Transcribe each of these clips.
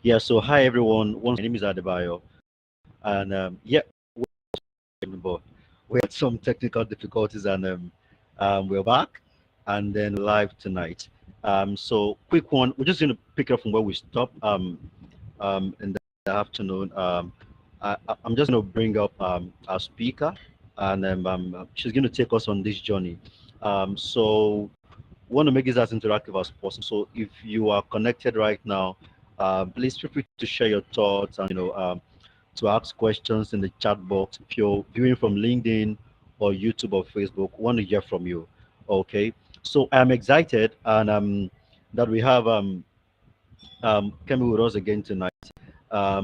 Yeah, so hi everyone. Once my name is Adebayo, and but we had some technical difficulties, and we're back, and then live tonight. So quick one. We're just going to pick up from where we stopped in the afternoon. I'm just going to bring up our speaker, and she's going to take us on this journey. So want to make this as interactive as possible. So if you are connected right now, please feel free to share your thoughts and to ask questions in the chat box. If you're viewing from LinkedIn or YouTube or Facebook, want to hear from you. Okay. So I'm excited and that we have Kemi with us again tonight.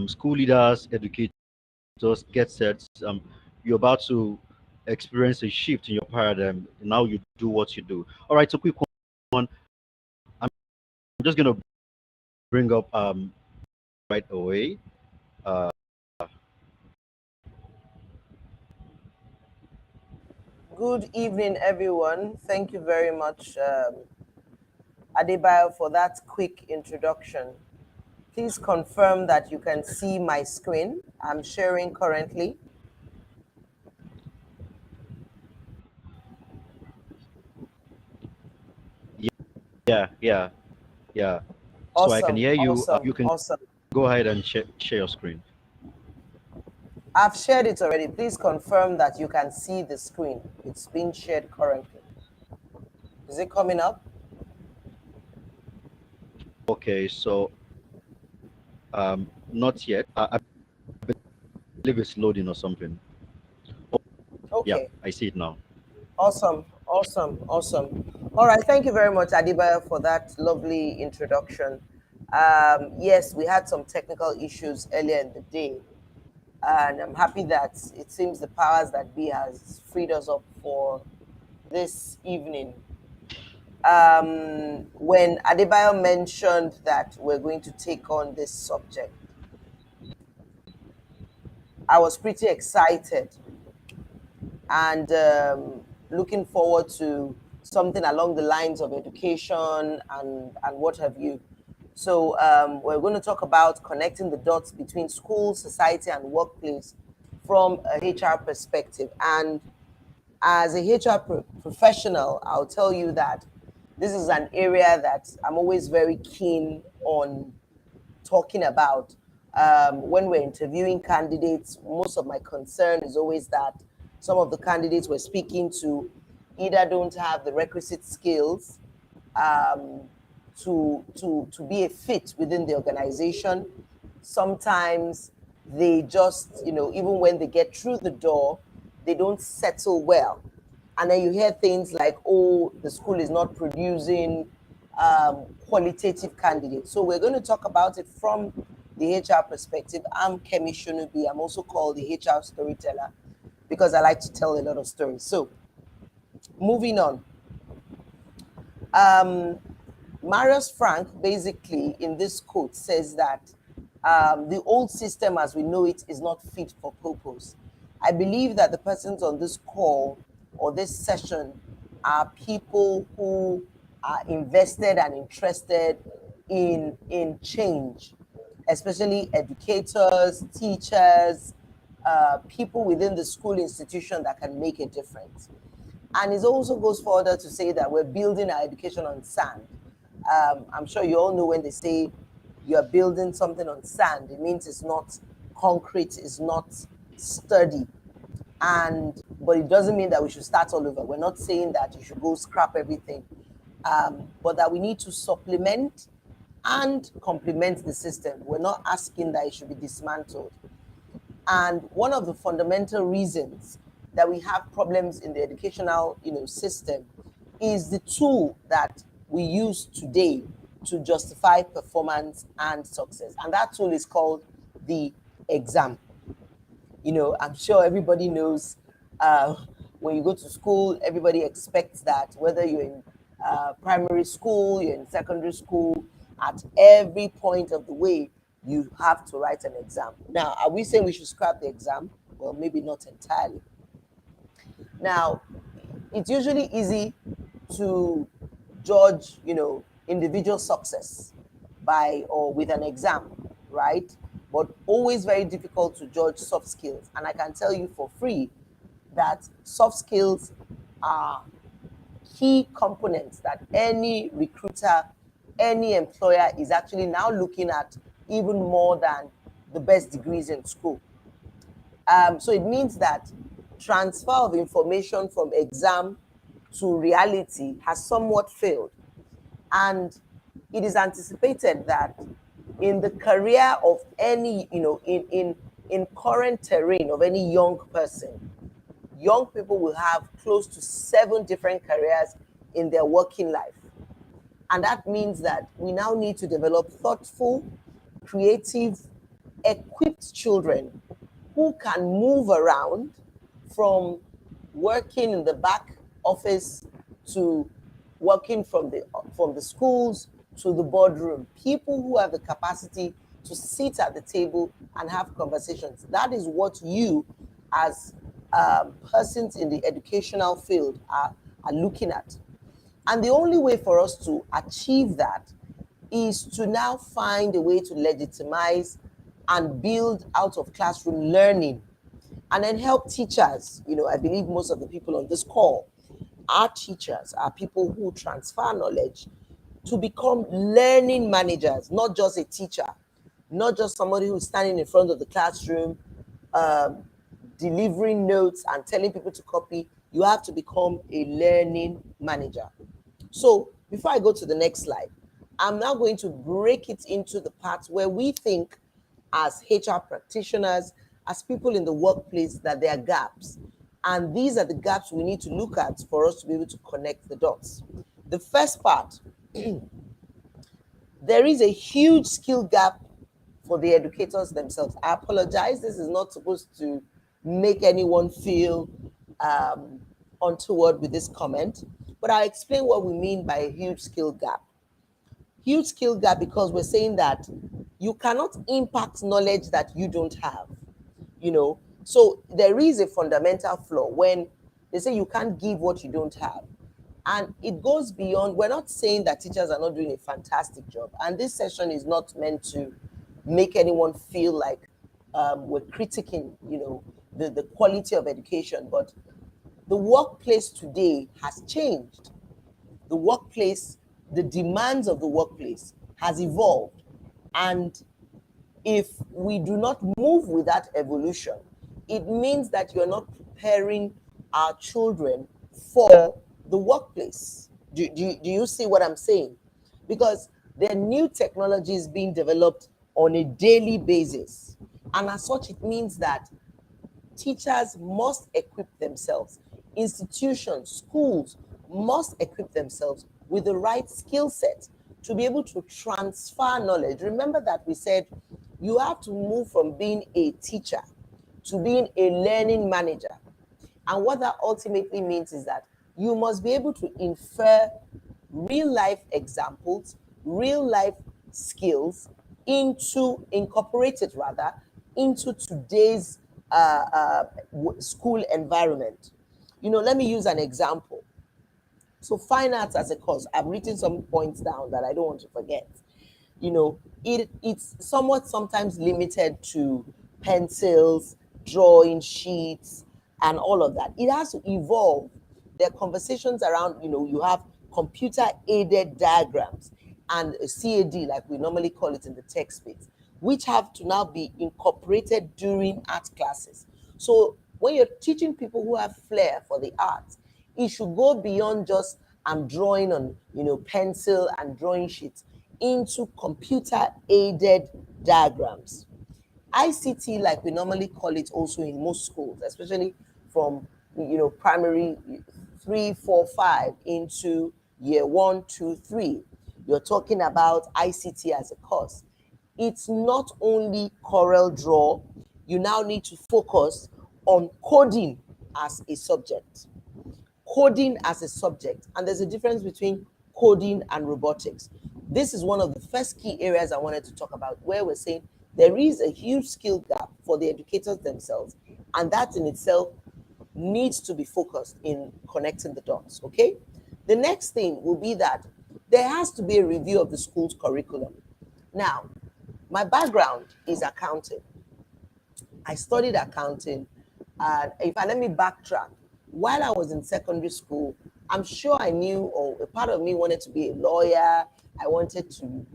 School leaders, educators, get set. You're about to experience a shift in your paradigm. Now you do what you do. All right. So quick one. I'm just gonna bring up right away. Uh, Good evening, everyone. Thank you very much, Adebayo, for that quick introduction. Please confirm that you can see my screen. I'm sharing currently. yeah. So I can Awesome, hear you. awesome, You can awesome. go ahead and share your screen. I've shared it already. Please confirm that you can see the screen. It's being shared currently. Is it coming up? Okay, so not yet. I believe it's loading or something. Oh, yeah, Okay. I see it now. Awesome, awesome, awesome. All right, thank you very much, Adiba, for that lovely introduction. Yes, we had some technical issues earlier in the day, and I'm happy that it seems the powers that be has freed us up for this evening. When Adebayo mentioned that we're going to take on this subject, I was pretty excited and looking forward to something along the lines of education and what have you. So we're going to talk about connecting the dots between school, society, and workplace from a HR perspective. And as a HR professional, I'll tell you that this is an area that I'm always very keen on talking about. When we're interviewing candidates, most of my concern is always that some of the candidates we're speaking to either don't have the requisite skills to be a fit within the organization. Sometimes they just, even when they get through the door, they don't settle well. And then you hear things like, oh, the school is not producing qualitative candidates. So we're going to talk about it from the HR perspective. I'm Kemi Shunubi. I'm also called the HR storyteller because I like to tell a lot of stories. So moving on. Marius Frank basically in this quote says that the old system as we know it is not fit for purpose. I believe that the persons on this call or this session are people who are invested and interested in change, especially educators, teachers, people within the school institution that can make a difference. And it also goes further to say that we're building our education on sand. I'm sure you all know when they say you're building something on sand, it means it's not concrete, it's not sturdy. But it doesn't mean that we should start all over. We're not saying that you should go scrap everything, but that we need to supplement and complement the system. We're not asking that it should be dismantled. And one of the fundamental reasons that we have problems in the educational, system is the tool that we use today to justify performance and success. And that tool is called the exam. I'm sure everybody knows when you go to school, everybody expects that whether you're in primary school, you're in secondary school, at every point of the way, you have to write an exam. Now, are we saying we should scrap the exam? Well, maybe not entirely. Now, it's usually easy to judge, individual success by or with an exam. right? But always very difficult to judge soft skills. And I can tell you for free that soft skills are key components that any recruiter, any employer is actually now looking at even more than the best degrees in school. So it means that transfer of information from exam to reality has somewhat failed. And it is anticipated that in the career of any, in current terrain of any young person, young people will have close to 7 different careers in their working life. And that means that we now need to develop thoughtful, creative, equipped children who can move around from working in the back office to working from the schools to the boardroom. People who have the capacity to sit at the table and have conversations. That is what you, as persons in the educational field, are looking at. And the only way for us to achieve that is to now find a way to legitimize and build out of classroom learning, and then help teachers. I believe most of the people on this call are teachers, are people who transfer knowledge to become learning managers, not just a teacher, not just somebody who's standing in front of the classroom, delivering notes and telling people to copy. You have to become a learning manager. So before I go to the next slide, I'm now going to break it into the parts where we think as HR practitioners, as people in the workplace, that there are gaps. And these are the gaps we need to look at for us to be able to connect the dots. The first part, there is a huge skill gap for the educators themselves. I apologize, this is not supposed to make anyone feel untoward with this comment, but I'll explain what we mean by a huge skill gap. Huge skill gap because we're saying that you cannot impact knowledge that you don't have. So there is a fundamental flaw when they say you can't give what you don't have. And it goes beyond. We're not saying that teachers are not doing a fantastic job. And this session is not meant to make anyone feel like we're critiquing, the quality of education. But the workplace today has changed. The workplace, the demands of the workplace has evolved. And if we do not move with that evolution, it means that you're not preparing our children for the workplace. Do you see what I'm saying? Because there are new technologies being developed on a daily basis. And as such, it means that teachers must equip themselves. Institutions, schools must equip themselves with the right skill set to be able to transfer knowledge. Remember that we said you have to move from being a teacher to being a learning manager. And what that ultimately means is that you must be able to infer real life examples, real life skills incorporated into today's school environment. Let me use an example. So fine arts as a course, I've written some points down that I don't want to forget. It's somewhat sometimes limited to pencils, drawing sheets, and all of that. It has to evolve. There are conversations around, you have computer-aided diagrams and a CAD, like we normally call it in the tech space, which have to now be incorporated during art classes. So when you're teaching people who have flair for the arts, it should go beyond just I'm drawing on, pencil and drawing sheets into computer-aided diagrams. ICT, like we normally call it also in most schools, especially from, primary 3, 4, 5 into year 1, 2, 3. You're talking about ICT as a course. It's not only Corel Draw. You now need to focus on coding as a subject. Coding as a subject. And there's a difference between coding and robotics. This is one of the first key areas I wanted to talk about, where we're saying there is a huge skill gap for the educators themselves. And that in itself needs to be focused in connecting the dots, okay? The next thing will be that there has to be a review of the school's curriculum. Now, My background is accounting. I studied accounting. And if I let me backtrack, while I was in secondary school, I'm sure I knew, or a part of me wanted to be a lawyer. I wanted to,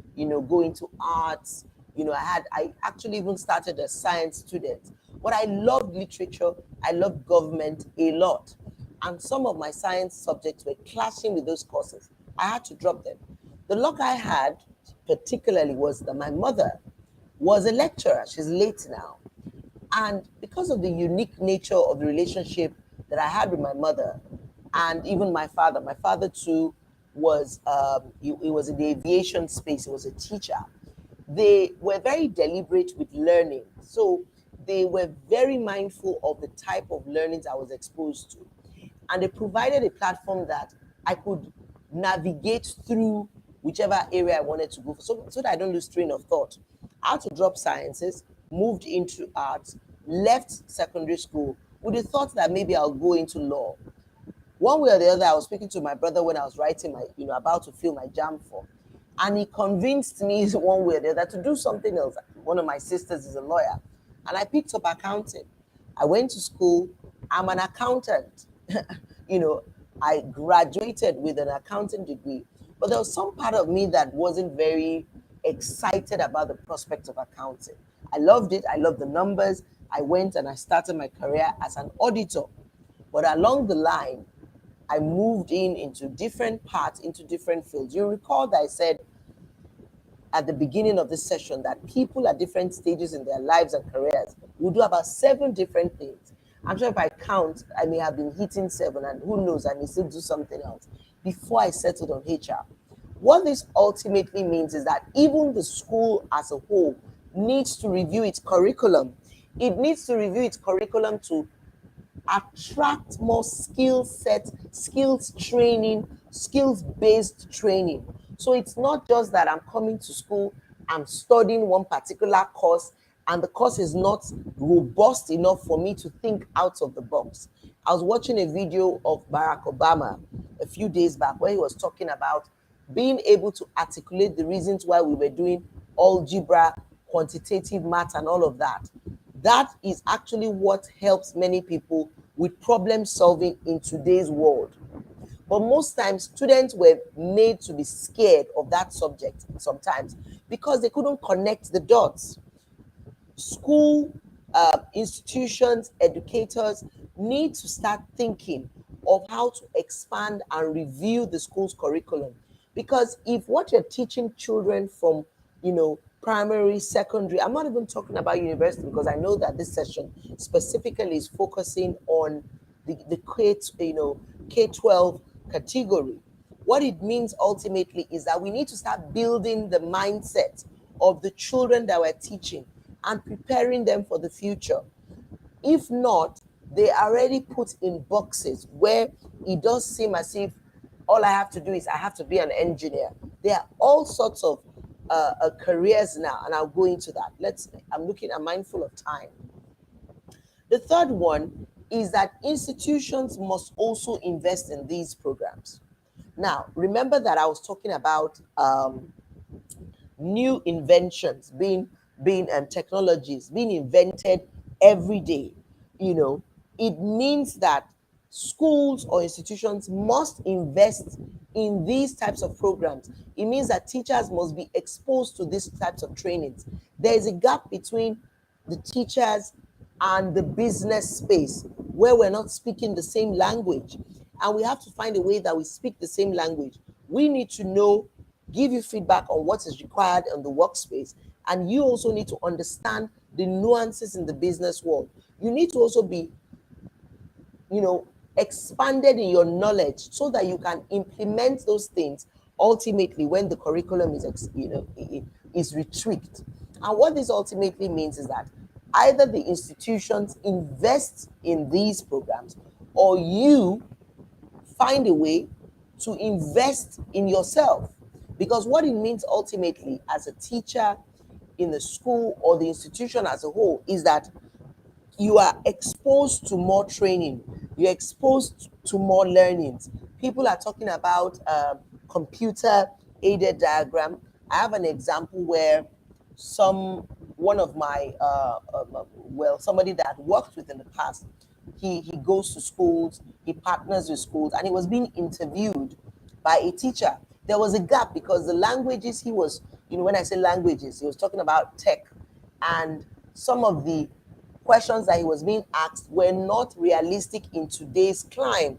go into arts. I actually even started as a science student. But I loved literature. I loved government a lot. And some of my science subjects were clashing with those courses. I had to drop them. The luck I had, particularly, was that my mother was a lecturer. She's late now. And because of the unique nature of the relationship that I had with my mother and even my father too was, he was in the aviation space, he was a teacher. They were very deliberate with learning. So they were very mindful of the type of learnings I was exposed to. And they provided a platform that I could navigate through whichever area I wanted to go for, so that I don't lose train of thought. I had to drop sciences, moved into arts, left secondary school with the thought that maybe I'll go into law. One way or the other, I was speaking to my brother when I was writing my, about to fill my JAM form. And he convinced me one way or the other to do something else. One of my sisters is a lawyer. And I picked up accounting. I went to school. I'm an accountant. I graduated with an accounting degree. But there was some part of me that wasn't very excited about the prospect of accounting. I loved it. I loved the numbers. I went and I started my career as an auditor. But along the line, I moved into different parts, into different fields. You recall that I said at the beginning of this session that people at different stages in their lives and careers will do about 7 different things. I'm sure if I count, I may have been hitting 7, and who knows, I may still do something else before I settled on HR. What this ultimately means is that even the school as a whole needs to review its curriculum. It needs to review its curriculum to attract more skills training, skills-based training. So it's not just that I'm coming to school, I'm studying one particular course, and the course is not robust enough for me to think out of the box. I was watching a video of Barack Obama a few days back where he was talking about being able to articulate the reasons why we were doing algebra, quantitative math, and all of that. That is actually what helps many people with problem solving in today's world. But most times, students were made to be scared of that subject sometimes because they couldn't connect the dots. School, institutions, educators need to start thinking of how to expand and review the school's curriculum. Because if what you're teaching children from, primary, secondary, I'm not even talking about university, because I know that this session specifically is focusing on the K-12 category. What it means ultimately is that we need to start building the mindset of the children that we're teaching and preparing them for the future. If not, they are already put in boxes where it does seem as if all I have to do is I have to be an engineer. There are all sorts of careers now, and I'll go into that. I'm mindful of time. The third one is that institutions must also invest in these programs. Now, remember that I was talking about new inventions being technologies being invented every day. It means that schools or institutions must invest in these types of programs. It means that teachers must be exposed to these types of trainings. There is a gap between the teachers and the business space where we're not speaking the same language. And we have to find a way that we speak the same language. We need to know, give you feedback on what is required on the workspace. And you also need to understand the nuances in the business world. You need to also be, expanded in your knowledge so that you can implement those things ultimately when the curriculum is retweaked. And what this ultimately means is that either the institutions invest in these programs or you find a way to invest in yourself. Because what it means ultimately as a teacher in the school or the institution as a whole is that you are exposed to more training, you're exposed to more learnings. People are talking about computer aided diagram. I have an example where one of my somebody that I'd worked with in the past. He goes to schools, he partners with schools, and he was being interviewed by a teacher. There was a gap because the languages he was, when I say languages, he was talking about tech, and some of the questions that he was being asked were not realistic in today's climate.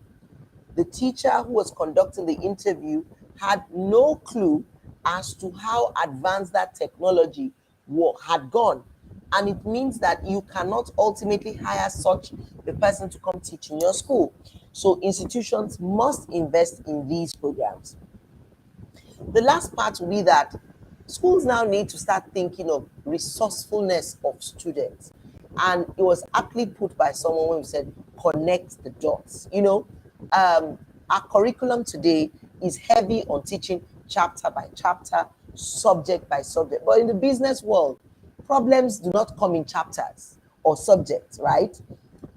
The teacher who was conducting the interview had no clue as to how advanced that technology had gone. And it means that you cannot ultimately hire such a person to come teach in your school. So institutions must invest in these programs. The last part will be that schools now need to start thinking of resourcefulness of students. And it was aptly put by someone who said, connect the dots. Our curriculum today is heavy on teaching chapter by chapter, subject by subject. But in the business world, problems do not come in chapters or subjects, right?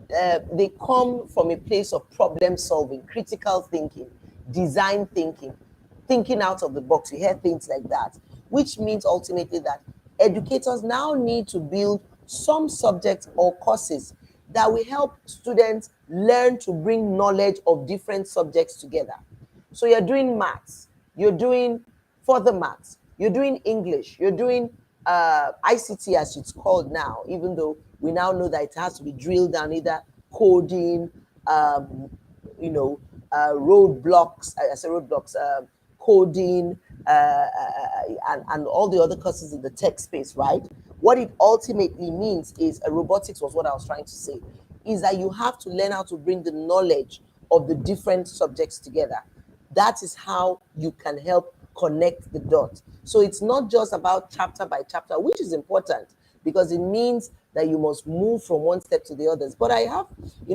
They come from a place of problem solving, critical thinking, design thinking, thinking out of the box. You hear things like that, which means ultimately that educators now need to build some subjects or courses that will help students learn to bring knowledge of different subjects together. So you're doing maths, you're doing further maths, you're doing English, you're doing ICT as it's called now, even though we now know that it has to be drilled down, either coding, roadblocks, coding, and all the other courses in the tech space, right? What it ultimately means is, robotics was what I was trying to say, is that you have to learn how to bring the knowledge of the different subjects together. That is how you can help connect the dots. So it's not just about chapter by chapter, which is important because it means that you must move from one step to the others. But I have,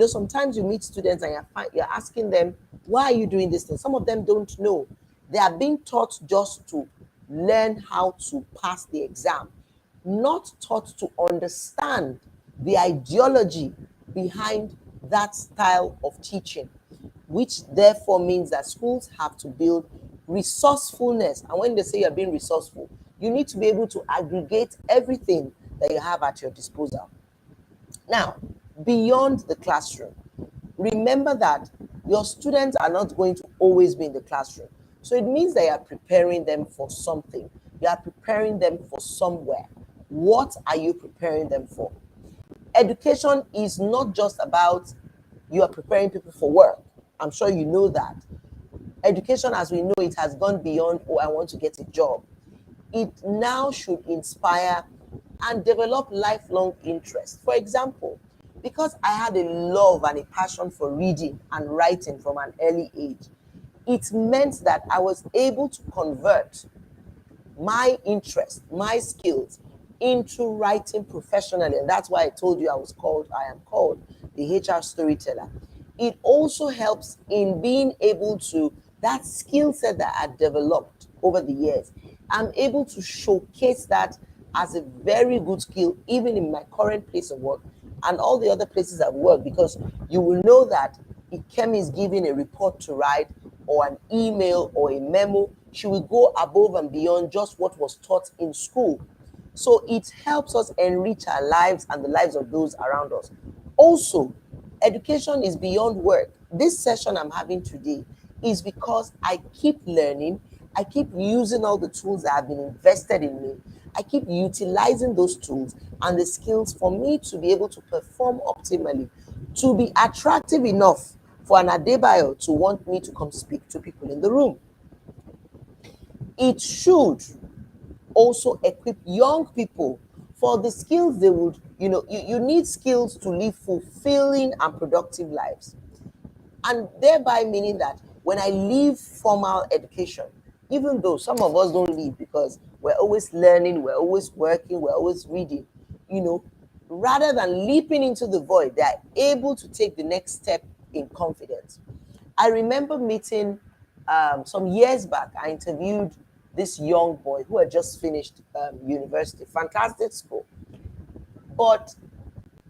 sometimes you meet students and you're asking them, why are you doing this thing? Some of them don't know. They are being taught just to learn how to pass the exam, not taught to understand the ideology behind that style of teaching, which therefore means that schools have to build resourcefulness. And when they say you're being resourceful, you need to be able to aggregate everything that you have at your disposal. Now, beyond the classroom, remember that your students are not going to always be in the classroom. So it means that you are preparing them for something. You are preparing them for somewhere. What are you preparing them for? Education is not just about you are preparing people for work. I'm sure you know that. Education, as we know, it has gone beyond, oh, I want to get a job. It now should inspire and develop lifelong interest. For example, because I had a love and a passion for reading and writing from an early age, it meant that I was able to convert my interest, my skills into writing professionally. And that's why I told you I am called the HR storyteller. It also helps in being able to, that skill set that I developed over the years, I'm able to showcase that as a very good skill, even in my current place of work and all the other places I've worked, because you will know that if Kemi is giving a report to write or an email or a memo, she will go above and beyond just what was taught in school. So it helps us enrich our lives and the lives of those around us. Also, education is beyond work. This session I'm having today is because I keep learning, I keep using all the tools that have been invested in me. I keep utilizing those tools and the skills for me to be able to perform optimally, to be attractive enough for an Adebayo to want me to come speak to people in the room. It should also equip young people for the skills they would, you need skills to live fulfilling and productive lives. And thereby meaning that when I leave formal education, even though some of us don't leave because we're always learning, we're always working, we're always reading, rather than leaping into the void, they're able to take the next step in confidence. I remember meeting some years back, I interviewed this young boy who had just finished university, fantastic school. But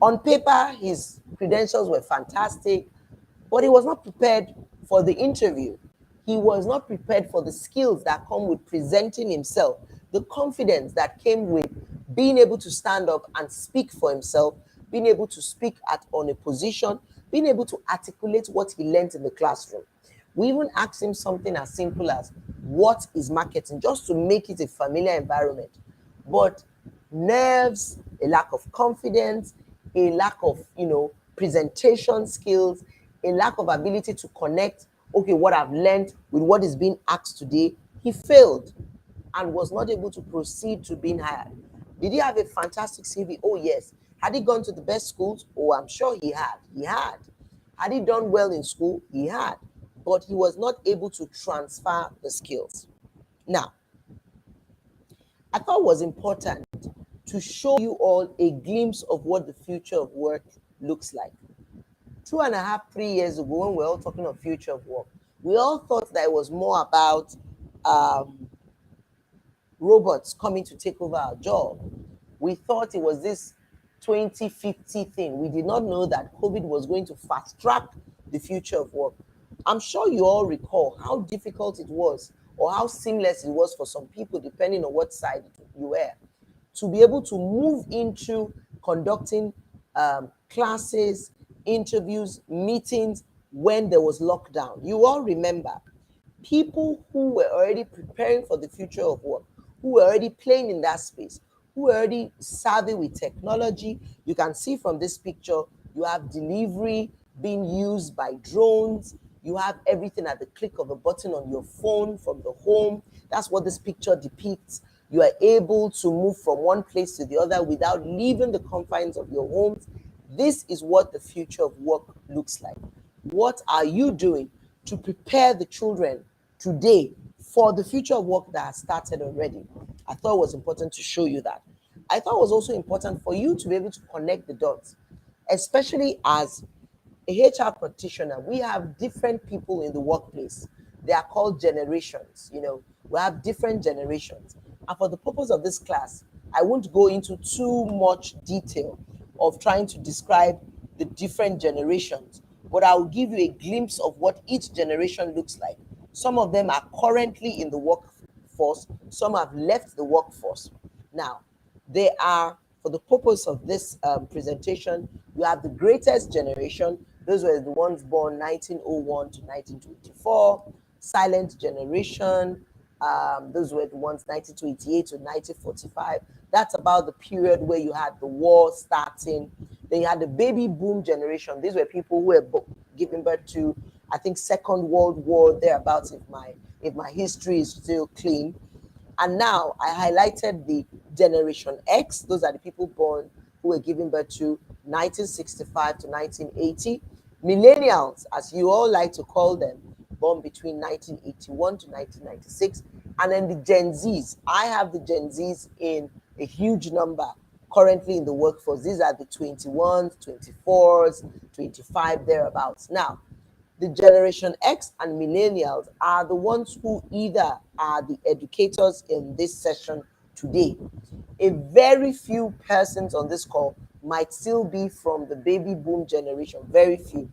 on paper, his credentials were fantastic, but he was not prepared for the interview. He was not prepared for the skills that come with presenting himself, the confidence that came with being able to stand up and speak for himself, being able to speak on a position, being able to articulate what he learned in the classroom. We even asked him something as simple as, what is marketing? Just to make it a familiar environment. But nerves, a lack of confidence, a lack of, presentation skills, a lack of ability to connect, okay, what I've learned with what is being asked today, he failed and was not able to proceed to being hired. Did he have a fantastic CV? Oh, yes. Had he gone to the best schools? Oh, I'm sure he had. He had. Had he done well in school? He had. But he was not able to transfer the skills. Now, I thought it was important to show you all a glimpse of what the future of work looks like. 2.5, 3 years ago, when we were all talking of future of work, we all thought that it was more about robots coming to take over our job. We thought it was this 2050 thing. We did not know that COVID was going to fast track the future of work. I'm sure you all recall how difficult it was, or how seamless it was for some people, depending on what side you were, to be able to move into conducting classes, interviews, meetings when there was lockdown. You all remember people who were already preparing for the future of work, who were already playing in that space, who were already savvy with technology. You can see from this picture, you have delivery being used by drones. You have everything at the click of a button on your phone from the home. That's what this picture depicts. You are able to move from one place to the other without leaving the confines of your homes. This is what the future of work looks like. What are you doing to prepare the children today for the future of work that has started already? I thought it was important to show you that. I thought it was also important for you to be able to connect the dots, especially as a HR practitioner. We have different people in the workplace. They are called generations. We have different generations. And for the purpose of this class, I won't go into too much detail of trying to describe the different generations, but I will give you a glimpse of what each generation looks like. Some of them are currently in the workforce, some have left the workforce. Now, they are, for the purpose of this presentation, you have the greatest generation. Those were the ones born 1901 to 1924, silent generation. Those were the ones 1928 to 1945. That's about the period where you had the war starting. Then you had the baby boom generation. These were people who were giving birth to, I think, Second World War, thereabouts, if my history is still clean. And now I highlighted the Generation X. Those are the people born who were giving birth to 1965 to 1980. Millennials, as you all like to call them, born between 1981 to 1996. And then the Gen Zs. I have the Gen Zs in a huge number currently in the workforce. These are the 21s, 24s, 25, thereabouts. Now, the Generation X and Millennials are the ones who either are the educators in this session today. A very few persons on this call might still be from the baby boom generation, very few.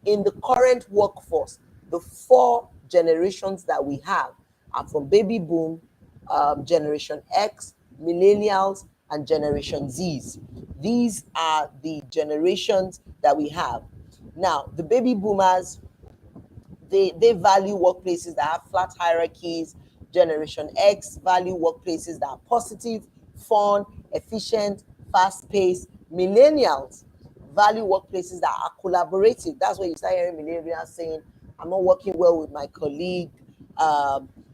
In the current workforce, the 4 generations that we have are from baby boom, Generation X, Millennials, and Generation Zs. These are the generations that we have. Now, the baby boomers, they value workplaces that have flat hierarchies. Generation X value workplaces that are positive, fun, efficient, fast-paced. Millennials value workplaces that are collaborative. That's where you start hearing millennials saying, I'm not working well with my colleague,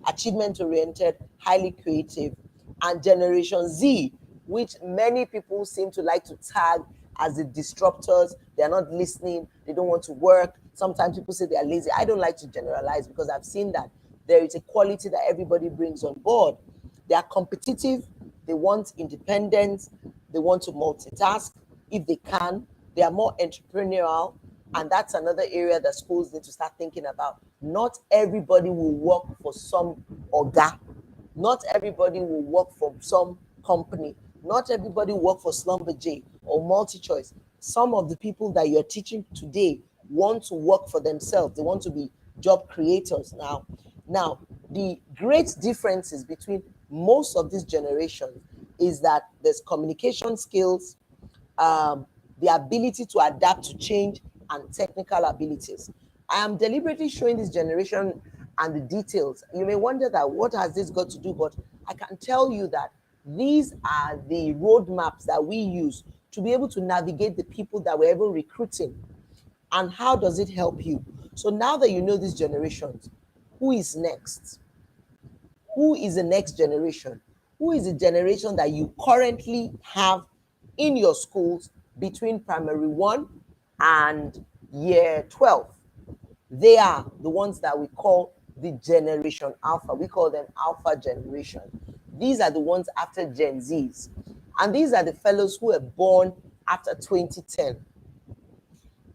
achievement-oriented, highly creative. And Generation Z, which many people seem to like to tag as the disruptors. They're not listening. They don't want to work. Sometimes people say they are lazy. I don't like to generalize because I've seen that there is a quality that everybody brings on board. They are competitive. They want independence. They want to multitask if they can. They are more entrepreneurial. And that's another area that schools need to start thinking about. Not everybody will work for some orga. Not everybody will work for some company. Not everybody will work for Slumber-J or MultiChoice. Some of the people that you're teaching today want to work for themselves. They want to be job creators now. Now, the great differences between most of these generations is that there's communication skills, the ability to adapt to change, and technical abilities. I am deliberately showing this generation and the details. You may wonder that what has this got to do, but I can tell you that these are the roadmaps that we use to be able to navigate the people that we're even recruiting. And how does it help you? So now that you know these generations, who is next? Who is the next generation? Who is the generation that you currently have in your schools between primary 1 and year 12? They are the ones that we call the generation Alpha. We call them Alpha generation. These are the ones after Gen Zs. And these are the fellows who were born after 2010.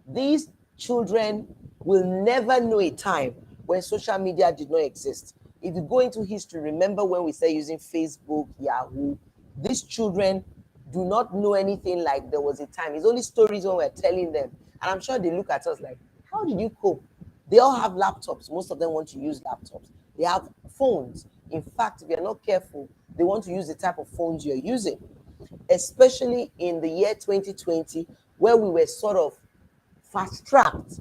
These children will never know a time when social media did not exist. If you go into history, remember when we started using Facebook, Yahoo, these children do not know anything like there was a time. It's only stories when we're telling them. And I'm sure they look at us like, how did you cope? They all have laptops. Most of them want to use laptops. They have phones. In fact, if you're not careful, they want to use the type of phones you're using, especially in the year 2020, where we were sort of fast-tracked.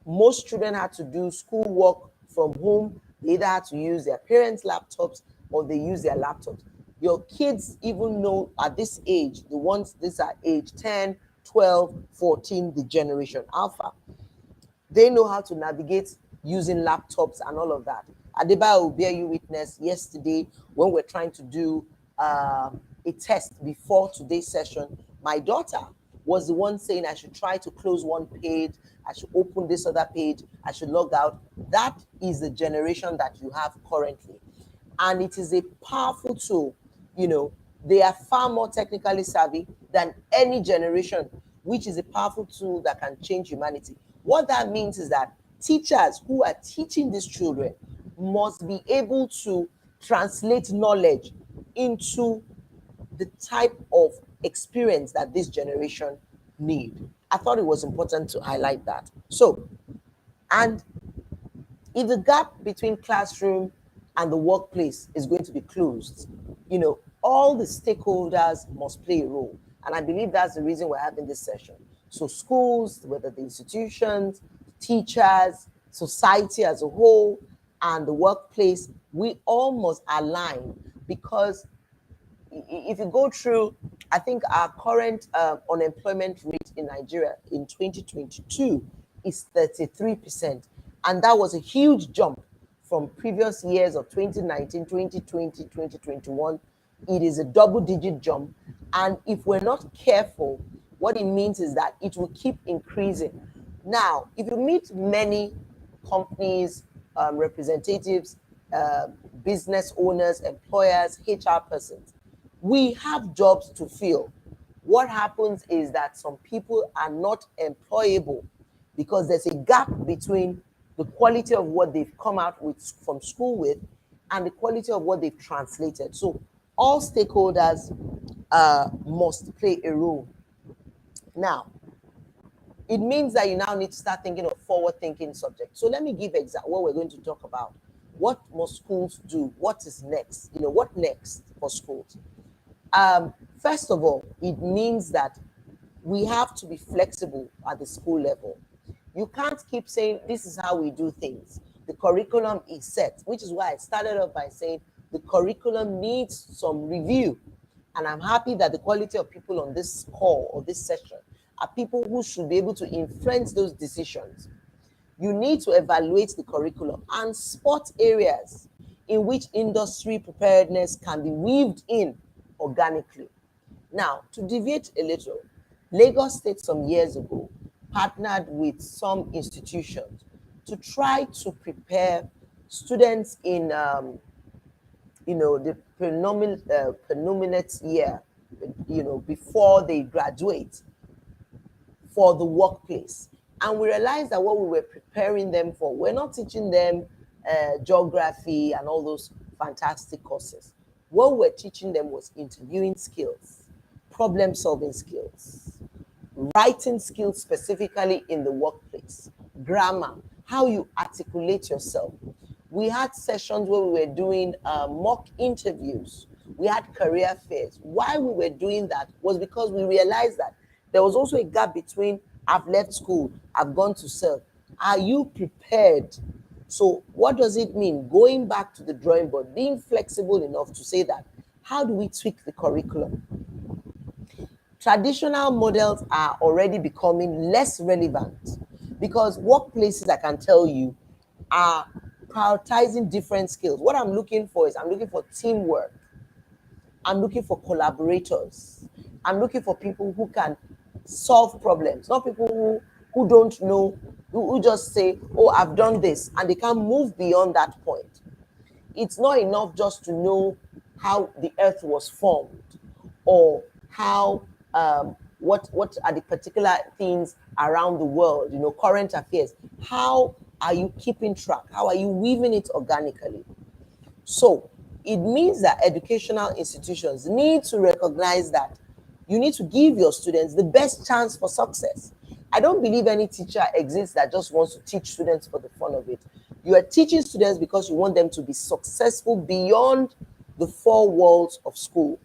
Most children had to do schoolwork from home. They either had to use their parents' laptops or they use their laptops. Your kids even know at this age, the ones these are age 10, 12, 14, the generation Alpha, they know how to navigate using laptops and all of that. Adebayo will bear you witness yesterday when we're trying to do a test before today's session. My daughter was the one saying I should try to close one page, I should open this other page, I should log out. That is the generation that you have currently. And it is a powerful tool. You know, they are far more technically savvy than any generation, which is a powerful tool that can change humanity. What that means is that teachers who are teaching these children must be able to translate knowledge into the type of experience that this generation need. I thought it was important to highlight that. So, and if the gap between classroom and the workplace is going to be closed, you know, all the stakeholders must play a role. And I believe that's the reason we're having this session. So schools, whether the institutions, teachers, society as a whole, and the workplace, we all must align, because if you go through, I think our current unemployment rate in Nigeria in 2022 is 33%. And that was a huge jump from previous years of 2019, 2020, 2021. It is a double-digit jump. And if we're not careful, what it means is that it will keep increasing. Now, if you meet many companies, representatives, business owners, employers, HR persons, we have jobs to fill. What happens is that some people are not employable because there's a gap between the quality of what they've come out with from school with and the quality of what they've translated. So all stakeholders must play a role. Now, it means that you now need to start thinking of forward-thinking subjects. So let me give example what we're going to talk about. What must schools do? What is next? You know, what next for schools? First of all, it means that we have to be flexible at the school level. You can't keep saying, this is how we do things. The curriculum is set, which is why I started off by saying the curriculum needs some review. And I'm happy that the quality of people on this call or this session are people who should be able to influence those decisions. You need to evaluate the curriculum and spot areas in which industry preparedness can be weaved in organically. Now, to deviate a little, Lagos State some years ago partnered with some institutions to try to prepare students in, the penultimate year, before they graduate, for the workplace. And we realized that what we were preparing them for, we're not teaching them geography and all those fantastic courses. What we're teaching them was interviewing skills, problem-solving skills, writing skills specifically in the workplace, grammar, how you articulate yourself. We had sessions where we were doing mock interviews we had career fairs. Why we were doing that was because we realized that there was also a gap between I've left school, I've gone to serve. Are you prepared? So what does it mean? Going back to the drawing board, being flexible enough to say that, how do we tweak the curriculum? Traditional models are already becoming less relevant because workplaces, I can tell you, are prioritizing different skills. What I'm looking for is I'm looking for teamwork. I'm looking for collaborators. I'm looking for people who can solve problems, not people who don't know, who just say, oh, I've done this, and they can't move beyond that point. It's not enough just to know how the earth was formed or how what are the particular things around the world, current affairs. How are you keeping track? How are you weaving it organically? So it means that educational institutions need to recognize that you need to give your students the best chance for success. I don't believe any teacher exists that just wants to teach students for the fun of it. You are teaching students because you want them to be successful beyond the four walls of school.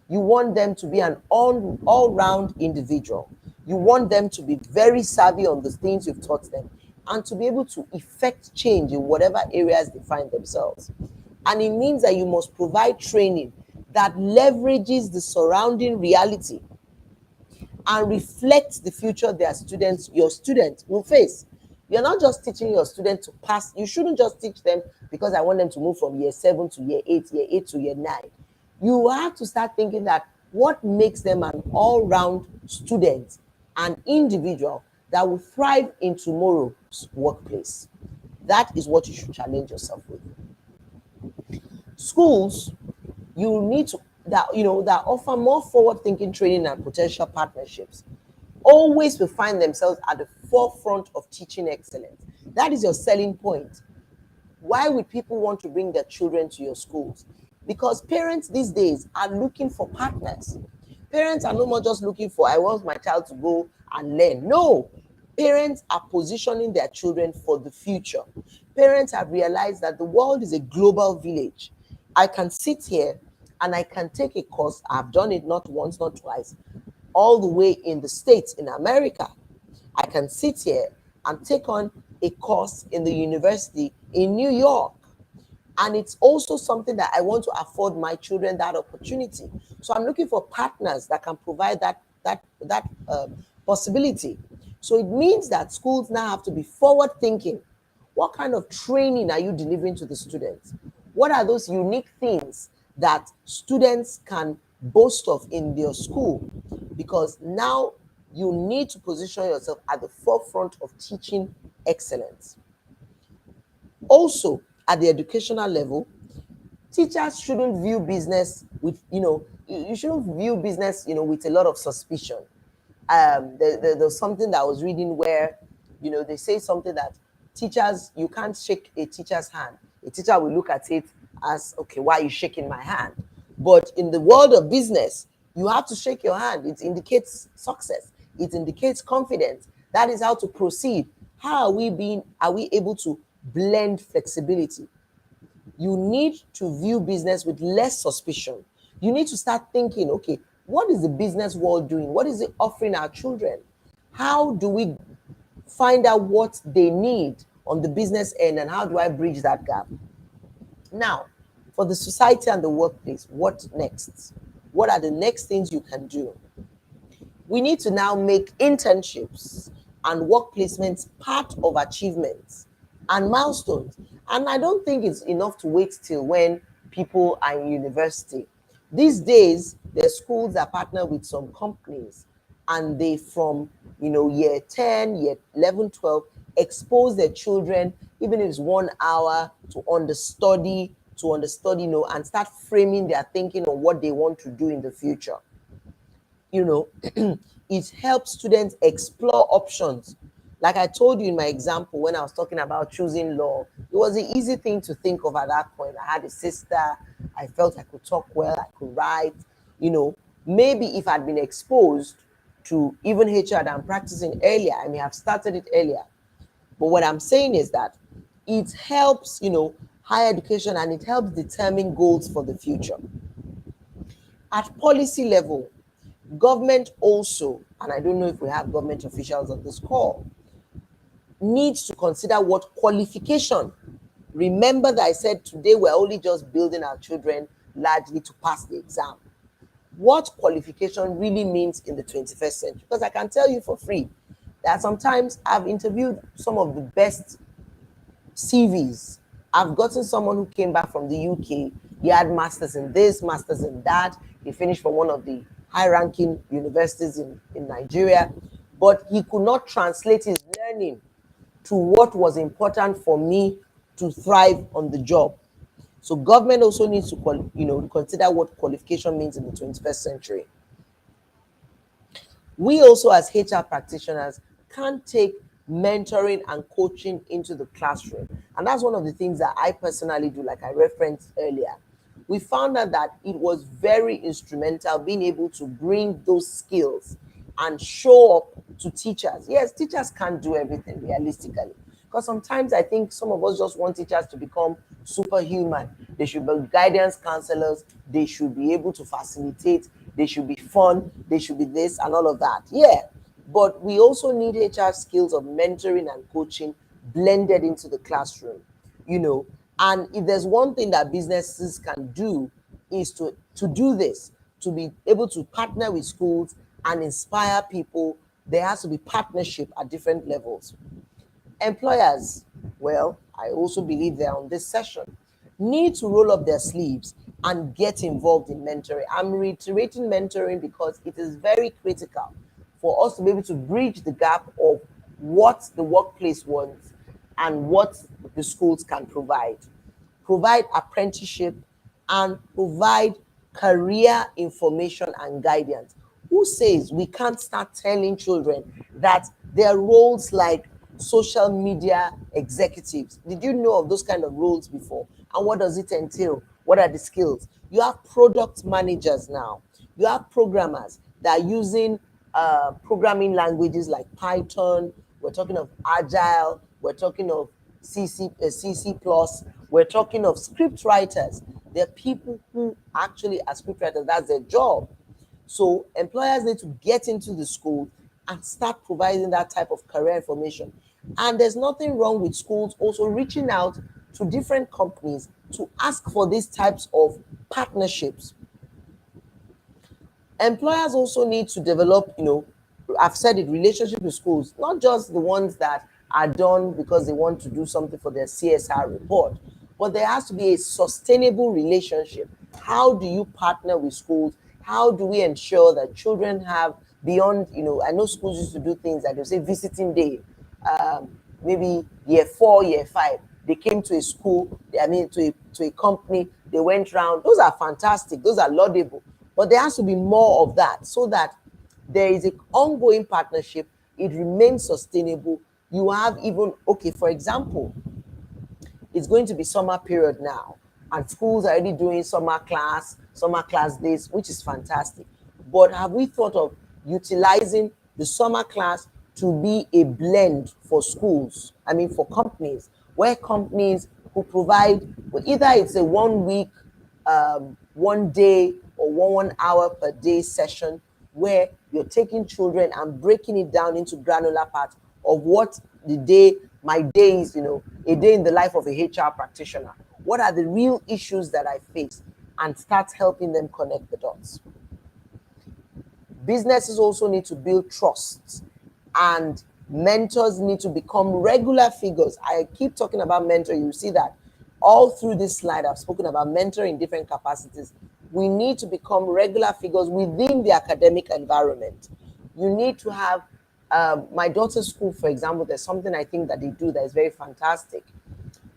You want them to be an all-round individual. You want them to be very savvy on the things you've taught them and to be able to effect change in whatever areas they find themselves. And it means that you must provide training that leverages the surrounding reality and reflects the future your students will face. You're not just teaching your students to pass. You shouldn't just teach them because I want them to move from year 7 to year 8 to year 9. You have to start thinking that what makes them an all-round student, an individual that will thrive in tomorrow's workplace. That is what you should challenge yourself with. Schools, you need to that offer more forward-thinking training and potential partnerships always will find themselves at the forefront of teaching excellence. That is your selling point. Why would people want to bring their children to your schools? Because parents these days are looking for partners. Parents are no more just looking for, I want my child to go and learn. No, parents are positioning their children for the future. Parents have realized that the world is a global village. I can sit here and I can take a course. I've done it not once, not twice, all the way in the States, in America. I can sit here and take on a course in the university in New York. And it's also something that I want to afford my children that opportunity. So I'm looking for partners that can provide that possibility. So it means that schools now have to be forward thinking. What kind of training are you delivering to the students? What are those unique things that students can boast of in their school? Because now you need to position yourself at the forefront of teaching excellence. Also, at the educational level, teachers shouldn't view business with, you shouldn't view business, with a lot of suspicion. There's something that I was reading where, they say something that teachers, you can't shake a teacher's hand. A teacher will look at it as, okay, why are you shaking my hand? But in the world of business, you have to shake your hand. It indicates success. It indicates confidence. That is how to proceed. How are we able to blend flexibility? You need to view business with less suspicion. You need to start thinking, okay, what is the business world doing? What is it offering our children? How do we find out what they need on the business end, and how do I bridge that gap? Now, for the society and the workplace, what next? What are the next things you can do? We need to now make internships and work placements part of achievements and milestones. And I don't think it's enough to wait till when people are in university. These days, there's schools that partner with some companies, and they from year 10, year 11, 12, expose their children, even if it's 1 hour, to understudy, and start framing their thinking on what they want to do in the future. It helps students explore options. Like I told you in my example, when I was talking about choosing law, it was an easy thing to think of at that point. I had a sister, I felt I could talk well, I could write. Maybe if I'd been exposed to even HR that I'm practicing earlier, I may have started it earlier. But what I'm saying is that it helps, higher education, and it helps determine goals for the future. At policy level, government also, and I don't know if we have government officials on this call, needs to consider what qualification. Remember that I said today we're only just building our children largely to pass the exam. What qualification really means in the 21st century? Because I can tell you for free that sometimes I've interviewed some of the best CVs. I've gotten someone who came back from the UK. He had masters in this, masters in that. He finished from one of the high-ranking universities in Nigeria, but he could not translate his learning to what was important for me to thrive on the job. So government also needs to, consider what qualification means in the 21st century. We also, as HR practitioners, can take mentoring and coaching into the classroom. And that's one of the things that I personally do, like I referenced earlier. We found out that it was very instrumental being able to bring those skills and show up to teachers. Yes, teachers can't do everything realistically, because sometimes I think some of us just want teachers to become superhuman. They should be guidance counselors. They should be able to facilitate. They should be fun. They should be this and all of that. Yeah, but we also need HR skills of mentoring and coaching blended into the classroom, And if there's one thing that businesses can do is to do this, to be able to partner with schools and inspire people. There has to be partnership at different levels. Employers, well, I also believe they're on this session, need to roll up their sleeves and get involved in mentoring. I'm reiterating mentoring because it is very critical for us to be able to bridge the gap of what the workplace wants and what the schools can provide. Provide apprenticeship and provide career information and guidance. Who says we can't start telling children that there are roles like social media executives? Did you know of those kind of roles before? And what does it entail? What are the skills? You have product managers now. You have programmers that are using programming languages like Python. We're talking of Agile. We're talking of CC+. We're talking of script writers. There are people who actually are script writers. That's their job. So employers need to get into the school and start providing that type of career information. And there's nothing wrong with schools also reaching out to different companies to ask for these types of partnerships. Employers also need to develop, I've said it, relationship with schools, not just the ones that are done because they want to do something for their CSR report, but there has to be a sustainable relationship. How do you partner with schools? How do we ensure that children have beyond, I know schools used to do things like they say visiting day, maybe year 4, year 5, they came to a school, to a company, they went around. Those are fantastic, those are laudable, but there has to be more of that so that there is an ongoing partnership, it remains sustainable. You have even, for example, it's going to be summer period now, and schools are already doing summer class days, which is fantastic. But have we thought of utilizing the summer class to be a blend for schools? For companies, where companies who provide, either it's a 1 week, 1 day, or 1 hour per day session, where you're taking children and breaking it down into granular parts of what my day is, a day in the life of a HR practitioner. What are the real issues that I face? And start helping them connect the dots. Businesses also need to build trust, and mentors need to become regular figures. I keep talking about mentoring. You see that all through this slide, I've spoken about mentoring in different capacities. We need to become regular figures within the academic environment. You need to have, my daughter's school, for example, there's something I think that they do that is very fantastic.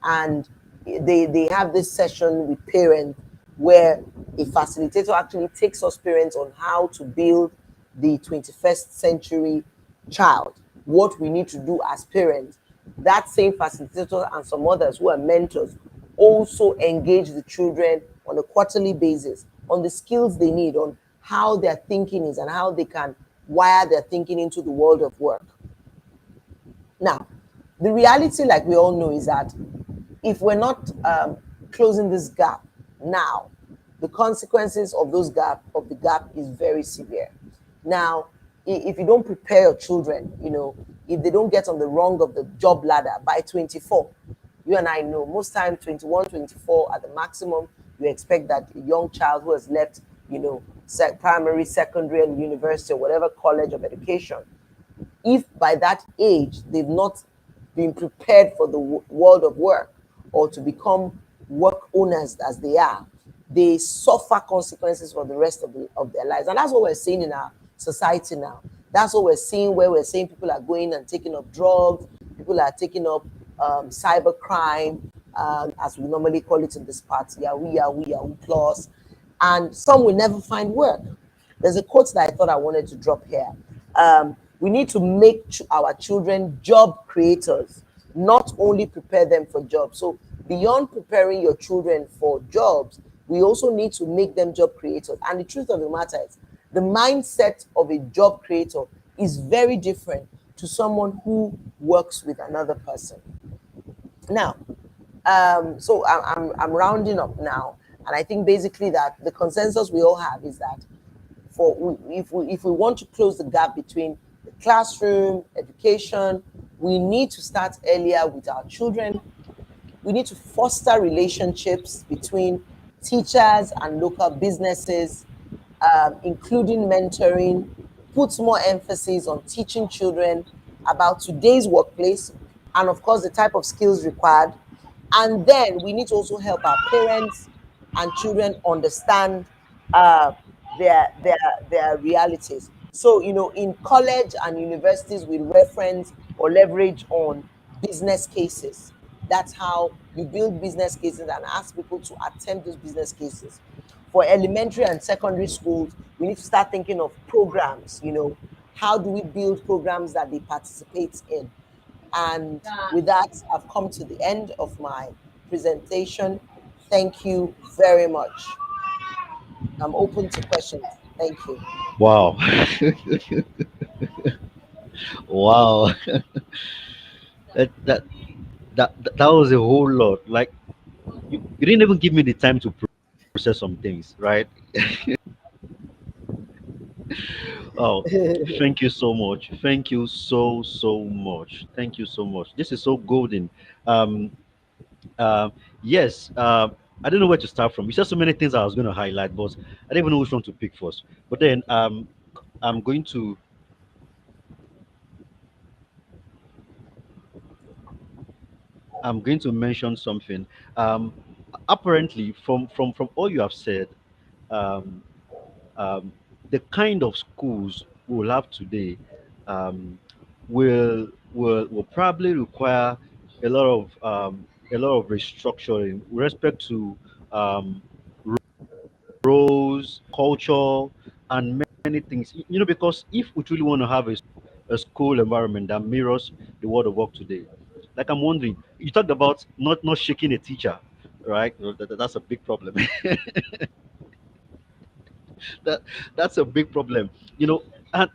And they have this session with parents where a facilitator actually takes us parents on how to build the 21st century child, what we need to do as parents. That same facilitator and some others who are mentors also engage the children on a quarterly basis on the skills they need, on how their thinking is and how they can wire their thinking into the world of work. Now, the reality, like we all know, is that if we're not closing this gap now, the consequences of the gap is very severe. Now, if you don't prepare your children, if they don't get on the rung of the job ladder by 24, you and I know most times 21, 24 at the maximum, you expect that a young child who has left, primary, secondary, and university or whatever college of education, if by that age they've not been prepared for the world of work or to become work owners as they are, they suffer consequences for the rest of their lives. And that's what we're seeing in our society now. That's what we're seeing, where we're saying people are going and taking up drugs, people are taking up cyber crime, as we normally call it in this part, Yahoo, Yahoo, Yahoo Plus, and some will never find work. There's a quote that I thought I wanted to drop here. We need to make our children job creators, not only prepare them for jobs. So beyond preparing your children for jobs, we also need to make them job creators. And the truth of the matter is, the mindset of a job creator is very different to someone who works with another person. Now, so I'm rounding up now, and I think basically that the consensus we all have is that if we want to close the gap between the classroom education, we need to start earlier with our children. We need to foster relationships between teachers and local businesses, including mentoring, put more emphasis on teaching children about today's workplace and, of course, the type of skills required. And then we need to also help our parents and children understand uh, their realities. So, in college and universities, we reference or leverage on business cases. That's how you build business cases and ask people to attempt those business cases. For elementary and secondary schools, we need to start thinking of programs. How do we build programs that they participate in? And with that, I've come to the end of my presentation. Thank you very much. I'm open to questions. Thank you. Wow. Wow. That that was a whole lot. Like you didn't even give me the time to process some things, right? Oh, thank you so much. Thank you so much. Thank you so much. This is so golden. Um, uh, yes. I don't know where to start from. You said so many things I was going to highlight, but I don't even know which one to pick first. But then I'm going to I'm going to mention something. Um, Apparently, from all you have said, um, um, the kind of schools we will have today um, will probably require a lot of restructuring with respect to um, roles, culture, and many things. Because if we truly want to have a school environment that mirrors the world of work today, like I'm wondering, you talked about not shaking a teacher, right? That's a big problem. that that's a big problem. And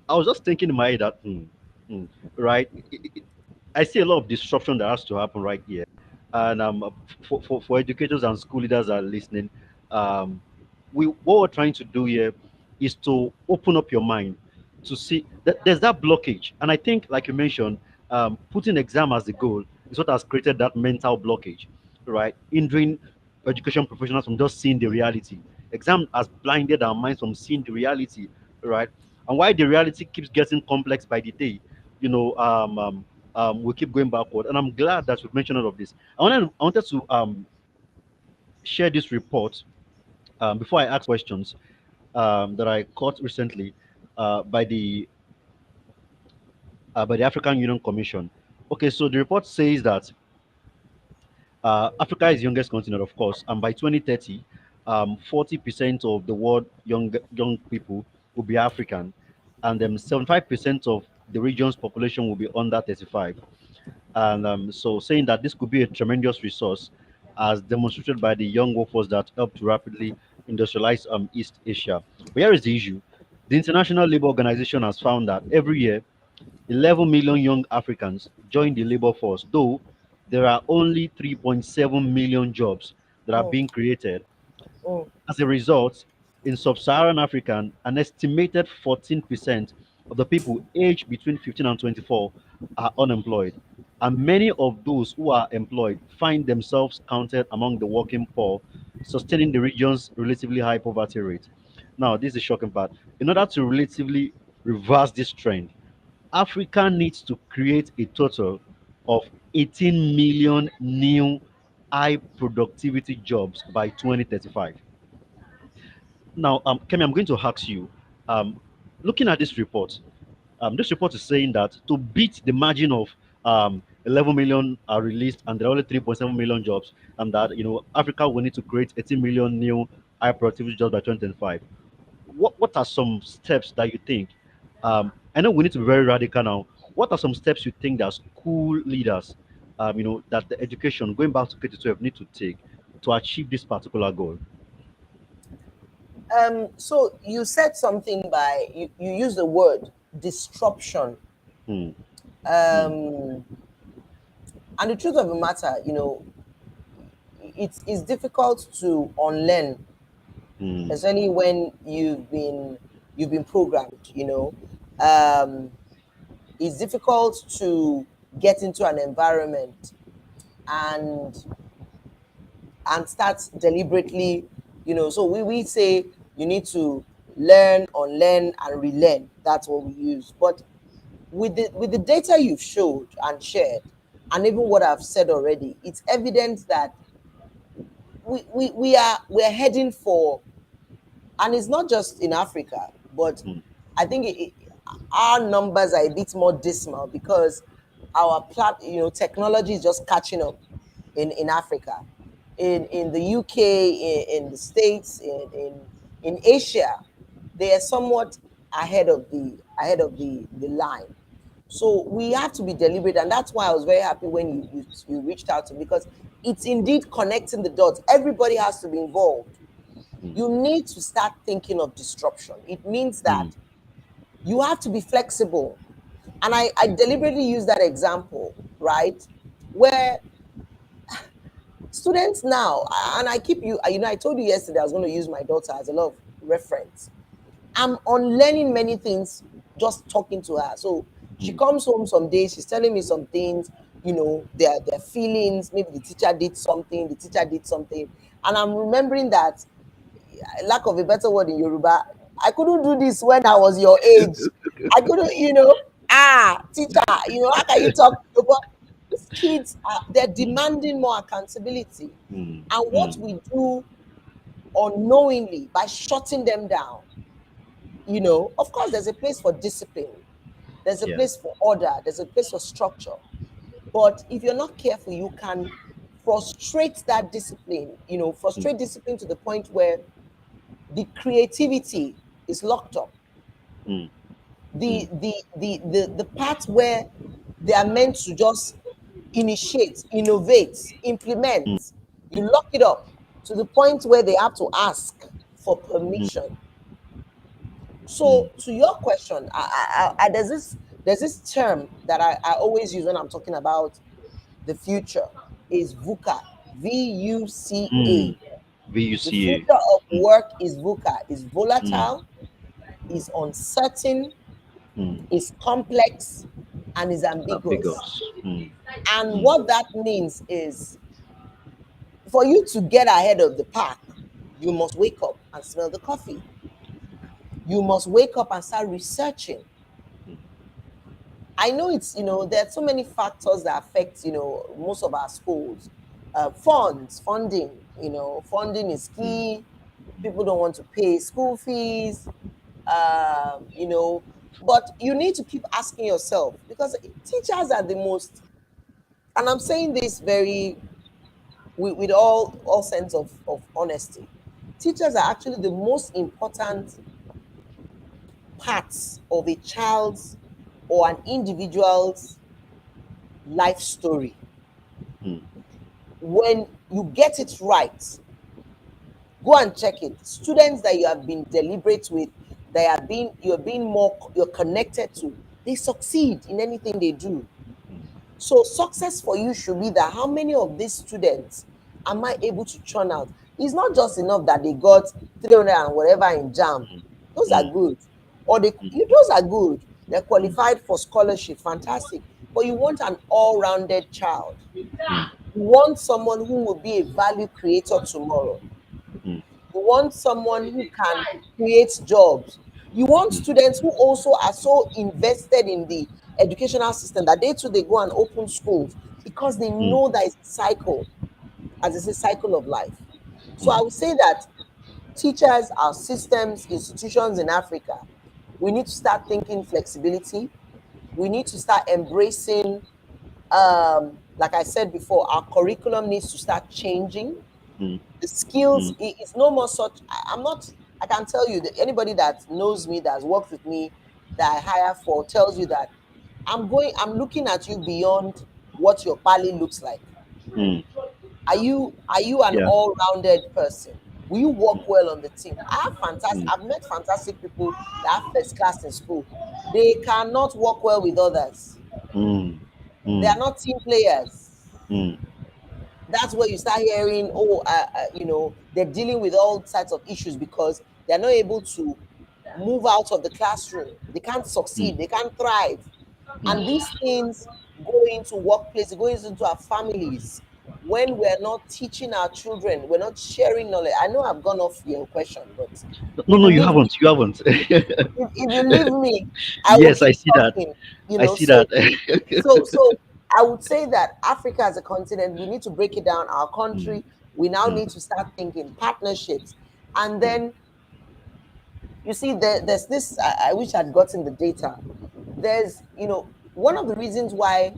I was just thinking in my head that hmm, right. I see a lot of disruption that has to happen right here, and for educators and school leaders that are listening, we what we're trying to do here is to open up your mind to see that there's that blockage, and I think, like you mentioned, putting exam as the goal is what has created that mental blockage, right? Hindering education professionals from just seeing the reality. Exam has blinded our minds from seeing the reality, right? And why the reality keeps getting complex by the day, you know, we keep going backward. And I'm glad that we've mentioned all of this. I wanted to share this report before I ask questions that I caught recently by the African Union Commission. Okay, so the report says that Africa is the youngest continent, of course, and by 2030, 40% of the world young people will be African, and 75% of the region's population will be under 35. And so, saying that this could be a tremendous resource, as demonstrated by the young workforce that helped to rapidly industrialize East Asia. But here is the issue: the International Labour Organization has found that every year 11 million young Africans join the labor force, though there are only 3.7 million jobs that are Oh, being created. mm, As a result, in sub-Saharan Africa, an estimated 14% of the people aged between 15 and 24 are unemployed. And many of those who are employed find themselves counted among the working poor, sustaining the region's relatively high poverty rate. Now, this is the shocking part. In order to relatively reverse this trend, Africa needs to create a total of 18 million new high productivity jobs by 2035. Now, Kemi, I'm going to ask you, um, looking at this report is saying that to beat the margin of 11 million are released and there are only 3.7 million jobs, and that Africa will need to create 18 million new high productivity jobs by 2025. What are some steps that you think? I know we need to be very radical now. What are some steps you think that school leaders, that the education going back to K-12 need to take to achieve this particular goal? So you said something by you used the word disruption. Hmm. Hmm. Um, and the truth of the matter, it's difficult to unlearn, Hmm. especially when you've been programmed. Um, it's difficult to get into an environment and start deliberately. So we say you need to learn, unlearn, and relearn. That's what we use. But with the data you've showed and shared, and even what I've said already, it's evident that we're heading for, and it's not just in Africa, but Hmm. I think our numbers are a bit more dismal because our technology is just catching up in Africa, in the UK, in the States, in Asia. They are somewhat ahead of the line. So we have to be deliberate, and that's why I was very happy when you reached out to me, because it's indeed connecting the dots. Everybody has to be involved. Hmm. You need to start thinking of disruption. It means Hmm. that you have to be flexible. And I deliberately use that example, right? Where students now, and I keep I told you yesterday I was going to use my daughter as a lot of reference. I'm unlearning many things just talking to her. So she Hmm. comes home some days, she's telling me some things, their feelings. Maybe the teacher did something. And I'm remembering that, lack of a better word in Yoruba, I couldn't do this when I was your age. I couldn't, teacher, how can you talk? But these kids they're Hmm. demanding more accountability. Hmm. And what Hmm. we do unknowingly by shutting them down, of course, there's a place for discipline, there's a Yeah. place for order, there's a place for structure. But if you're not careful, you can frustrate that discipline, Hmm. frustrate discipline to the point where the creativity is locked up. Hmm. Hmm. The part where they are meant to just initiate, innovate, Hmm. implement, you lock it up to the point where they have to ask for Hmm. permission. Hmm. So to your question, there's this term that I always use when I'm talking about the future, is VUCA, Hmm. VUCA. The VUCA. future of Hmm. work is VUCA, is Hmm. volatile, is uncertain, Hmm. is complex, and is ambiguous. Ambiguous. Hmm. And Hmm. what that means is, for you to get ahead of the pack, you must wake up and smell the coffee. You must wake up and start researching. I know there are so many factors that affect, most of our schools. Funding is Hmm. key. People don't want to pay school fees, you know, but you need to keep asking yourself, because teachers are the most, and I'm saying this very with all sense of honesty. Teachers are actually the most important parts of a child's or an individual's life story. Hmm. When you get it right, go and check it. Students that you have been deliberate with, you're connected to, they succeed in anything they do. So success for you should be that, how many of these students am I able to churn out? It's not just enough that they got 300 and whatever in jam. Those are mm, good. Or those are good. They're mm, qualified for scholarship, fantastic. But you want an all-rounded child. mm, You want someone who will be a value creator tomorrow. mm, You want someone who can create jobs. You want mm, students who also are so invested in the educational system that they too they go and open schools because they mm, know that it's a cycle, as it's a cycle of life. So I mm, would say that teachers, our systems, institutions in Africa, we need to start thinking flexibility. We need to start embracing, like I said before, our curriculum needs to start changing. mm, The skills, mm, it's no more such. I'm not, I can tell you that anybody that knows me, that has worked with me, that I hire for, tells you that I'm looking at you beyond what your pali looks like. mm. Are you an Yeah. all-rounded person? Will you work Mm, well on the team? mm, I've met fantastic people that have first class in school. They cannot work well with others. mm, They are mm, not team players. mm, That's where you start hearing, oh, they're dealing with all types of issues because they're not able to move out of the classroom. They can't succeed. mm, They can't thrive. And mm. these things go into workplace, it goes into our families. When we're not teaching our children, we're not sharing knowledge. I know I've gone off your question, but No, if no, you you leave me, haven't. You haven't. if you leave me, I will Yes, I keep see that. talking. I see that. So I would say that Africa as a continent, we need to break it down. Our Mm, country, we now mm, need to start thinking partnerships. And mm, then you see, there's this. I wish I'd gotten the data. There's, one of the reasons why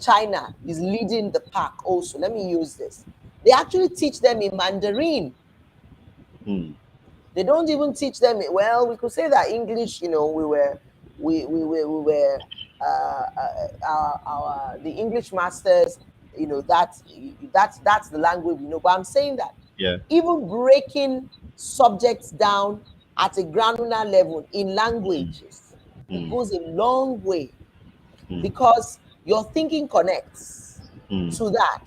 China is leading the pack also. Let me use this. They actually teach them in Mandarin. mm, They don't even teach them. Well, we could say that English. We were the English masters. That's the language we know. But I'm saying that yeah. even breaking subjects down at a granular level in Mm, languages, it mm, goes a long way mm, because your thinking connects mm, to that.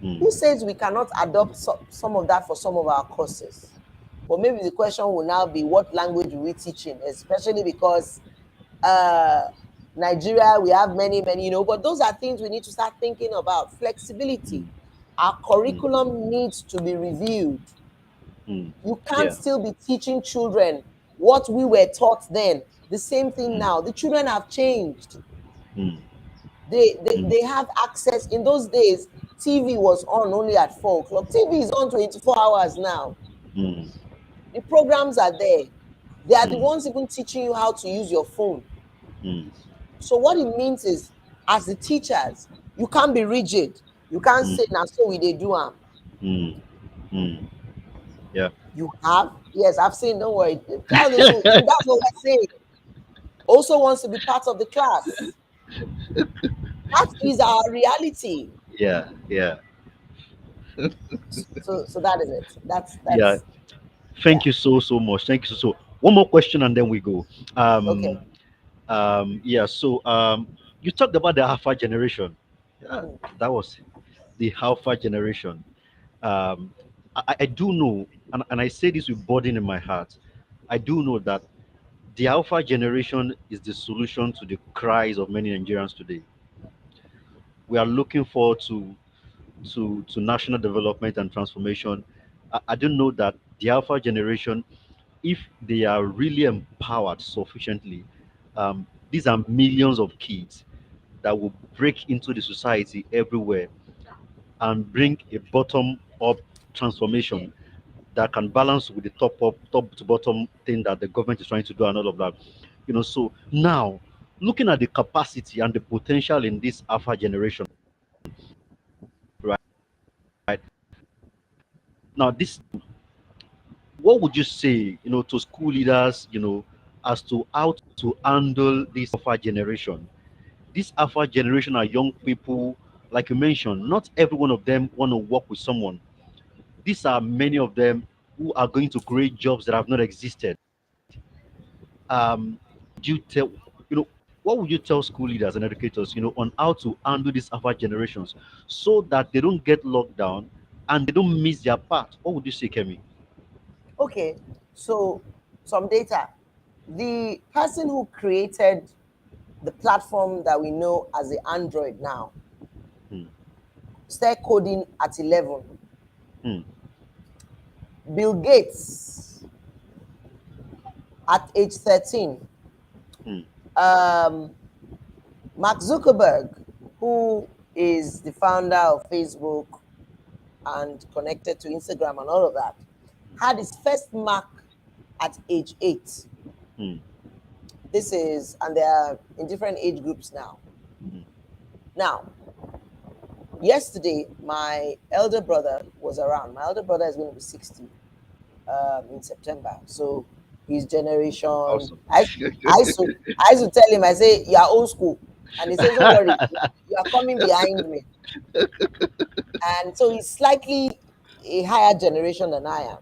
mm, Who says we cannot adopt some of that for some of our courses? But maybe the question will now be what language are we teaching, especially because uh, Nigeria, we have many, many, but those are things we need to start thinking about. Flexibility. mm, Our mm, curriculum needs to be reviewed. mm. You can't Yeah. still be teaching children what we were taught then. The same thing Mm, now. The children have changed. mm, They, they, mm, they have access. In those days, TV was on only at 4 o'clock. TV is on 24 hours now. mm, The programs are there. They are the mm, ones even teaching you how to use your phone. mm, So what it means is, as the teachers, you can't be rigid. You can't mm, say, now so we they do them. mm, mm. Yeah. You have, yes, I've seen, don't worry. The child also, and that's what we're saying. Also wants to be part of the class. That is our reality. Yeah. Yeah. So that is it. Yeah. That's Thank yeah. you so much. Thank you so. One more question and then we go. Okay. Yeah. So you talked about the Alpha generation. Yeah, Mm. that was the Alpha generation. Um, I do know, and I say this with burden in my heart. I do know that the Alpha generation is the solution to the cries of many Nigerians today. We are looking forward to national development and transformation. I don't know that the Alpha generation, if they are really empowered sufficiently, these are millions of kids that will break into the society everywhere and bring a bottom up transformation that can balance with the top to bottom thing that the government is trying to do and all of that. So now looking at the capacity and the potential in this alpha generation, right? Now this, what would you say, to school leaders, as to how to handle this alpha generation? This alpha generation are young people, like you mentioned, not every one of them want to work with someone. These are many of them who are going to create jobs that have not existed. Do you tell, what would you tell school leaders and educators, on how to handle these alpha generations so that they don't get locked down and they don't miss their part, what would you say, Kemi? Okay, so some data. The person who created the platform that we know as the Android now Hmm. started coding at 11. Hmm. Bill Gates at age 13. Hmm. Um, Mark Zuckerberg, who is the founder of Facebook and connected to Instagram and all of that, had his first Mac at age 8. Hmm. This is, and they are in different age groups now. Hmm. Now, yesterday, my elder brother was around. My elder brother is going to be 60 in September. So his generation, Awesome. I used to, I used to tell him, I say, you're old school. And he says, don't worry, you are coming behind me. And so he's slightly a higher generation than I am.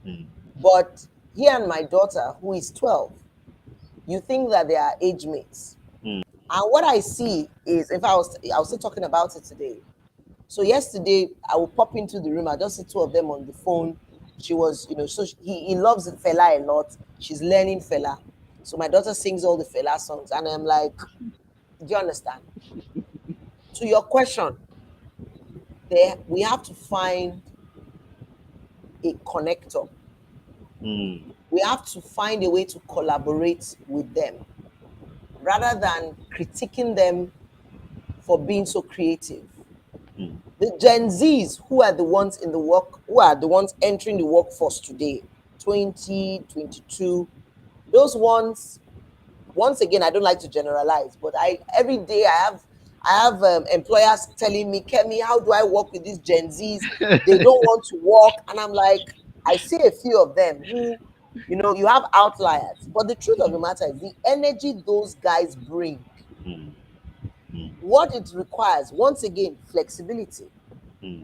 Hmm. But he and my daughter, who is 12, you think that they are age mates. Hmm. And what I see is, if I was still talking about it today. So yesterday, I will pop into the room. I just see two of them on the phone. She was, so he loves Fela a lot. She's learning Fela. So my daughter sings all the Fela songs. And I'm like, do you understand? To your question, we have to find a connector. Hmm. We have to find a way to collaborate with them rather than critiquing them for being so creative. Hmm. The Gen Zs who are the ones in the work, who are the ones entering the workforce today, 2022, those ones, once again, I don't like to generalize, but every day I have employers telling me, Kemi, how do I work with these Gen Zs? They don't want to work. And I'm like, I see a few of them who, you have outliers. But the truth of the matter is the energy those guys bring, Hmm. Hmm. what it requires, once again, flexibility. Hmm.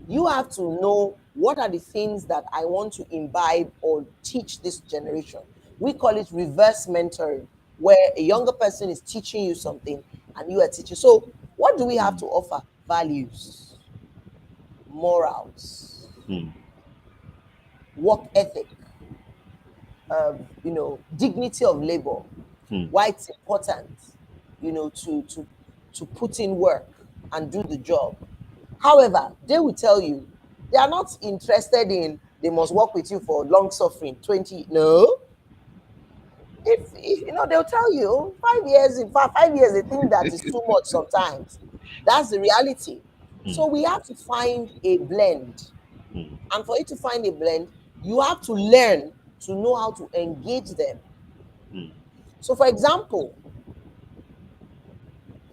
You have to know what are the things that I want to imbibe or teach this generation. We call it reverse mentoring, where a younger person is teaching you something and you are teaching. So, what do we have to offer? Values, morals, Hmm. work ethic, dignity of labor. Hmm. Why it's important, to put in work and do the job. However, they will tell you they are not interested in they must work with you for long suffering 20. No, if they'll tell you 5 years. In fact, 5 years they think that is too much sometimes. That's the reality. Hmm. So we have to find a blend, Hmm. and for you to find a blend, you have to learn to know how to engage them. Hmm. So, for example,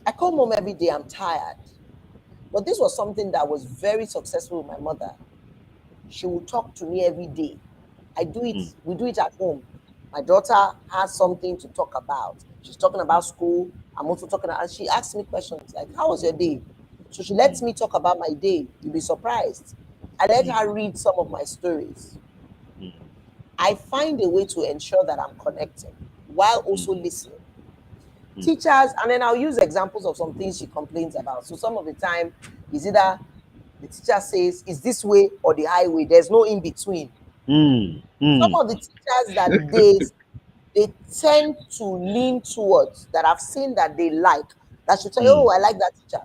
I come home every day, I'm tired. But this was something that was very successful with my mother. She would talk to me every day. Hmm. We do it at home. My daughter has something to talk about. She's talking about school. I'm also talking, and she asks me questions like, how was your day? So she lets me talk about my day. You'll be surprised. I let her read some of my stories. Hmm. I find a way to ensure that I'm connecting while also listening. Teachers, and then I'll use examples of some things she complains about. So some of the time is either the teacher says it's this way or the highway. There's no in between. Hmm. Some Hmm. of the teachers that they tend to lean towards, that I've seen that they like, that should say, Hmm. oh, I like that teacher,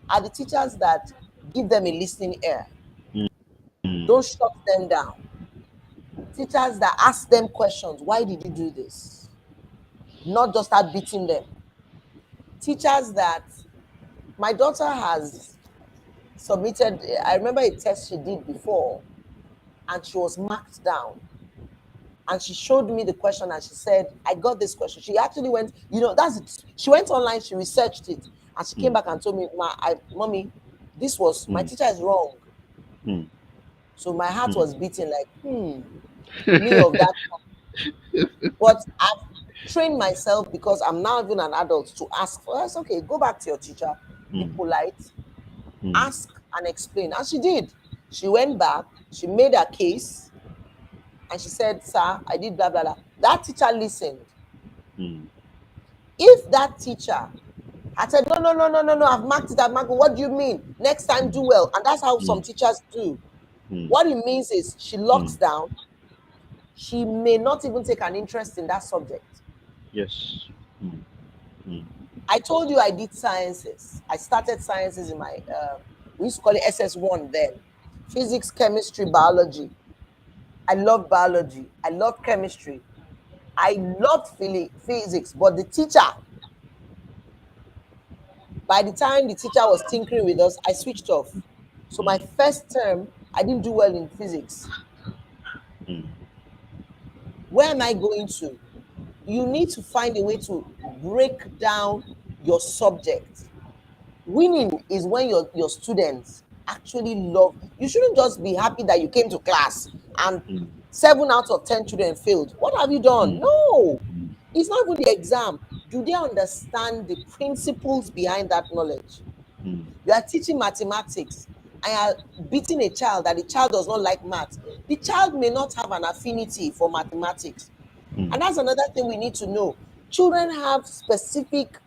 are the teachers that give them a listening ear. Hmm. Don't shut them down. Teachers that ask them questions. Why did you do this? Not just start beating them. Teachers that my daughter has submitted, I remember a test she did before, and she was marked down. And she showed me the question and she said, I got this question. She actually went, that's it. She went online, she researched it, and she came back and told me, Mommy, my Hmm. teacher is wrong. Hmm. So my heart Hmm. was beating like, me of that. But I've trained myself because I'm now even an adult to ask for us. Okay, go back to your teacher, be Hmm. polite, Hmm. ask and explain. And she did. She went back, she made her case, and she said, Sir, I did blah. That teacher listened. Hmm. If that teacher I said, no, I've marked it. What do you mean? Next time, do well. And that's how some teachers do. What it means is she locks down. She may not even take an interest in that subject. Yes. I told you I did sciences. I started sciences in my, we used to call it SS1 then. Physics, chemistry, biology. I love biology. I love chemistry. I loved physics, but the teacher, by the time the teacher was tinkering with us, I switched off. So my first term, I didn't do well in physics. Where am I going to? You need to find a way to break down your subject. Winning is when your students actually love. You shouldn't just be happy that you came to class and 7 out of 10 children failed. What have you done? No, it's not even the exam. Do they understand the principles behind that knowledge? You are teaching mathematics and you are beating a child that the child does not like math. The child may not have an affinity for mathematics. And that's another thing we need to know. Children have specific,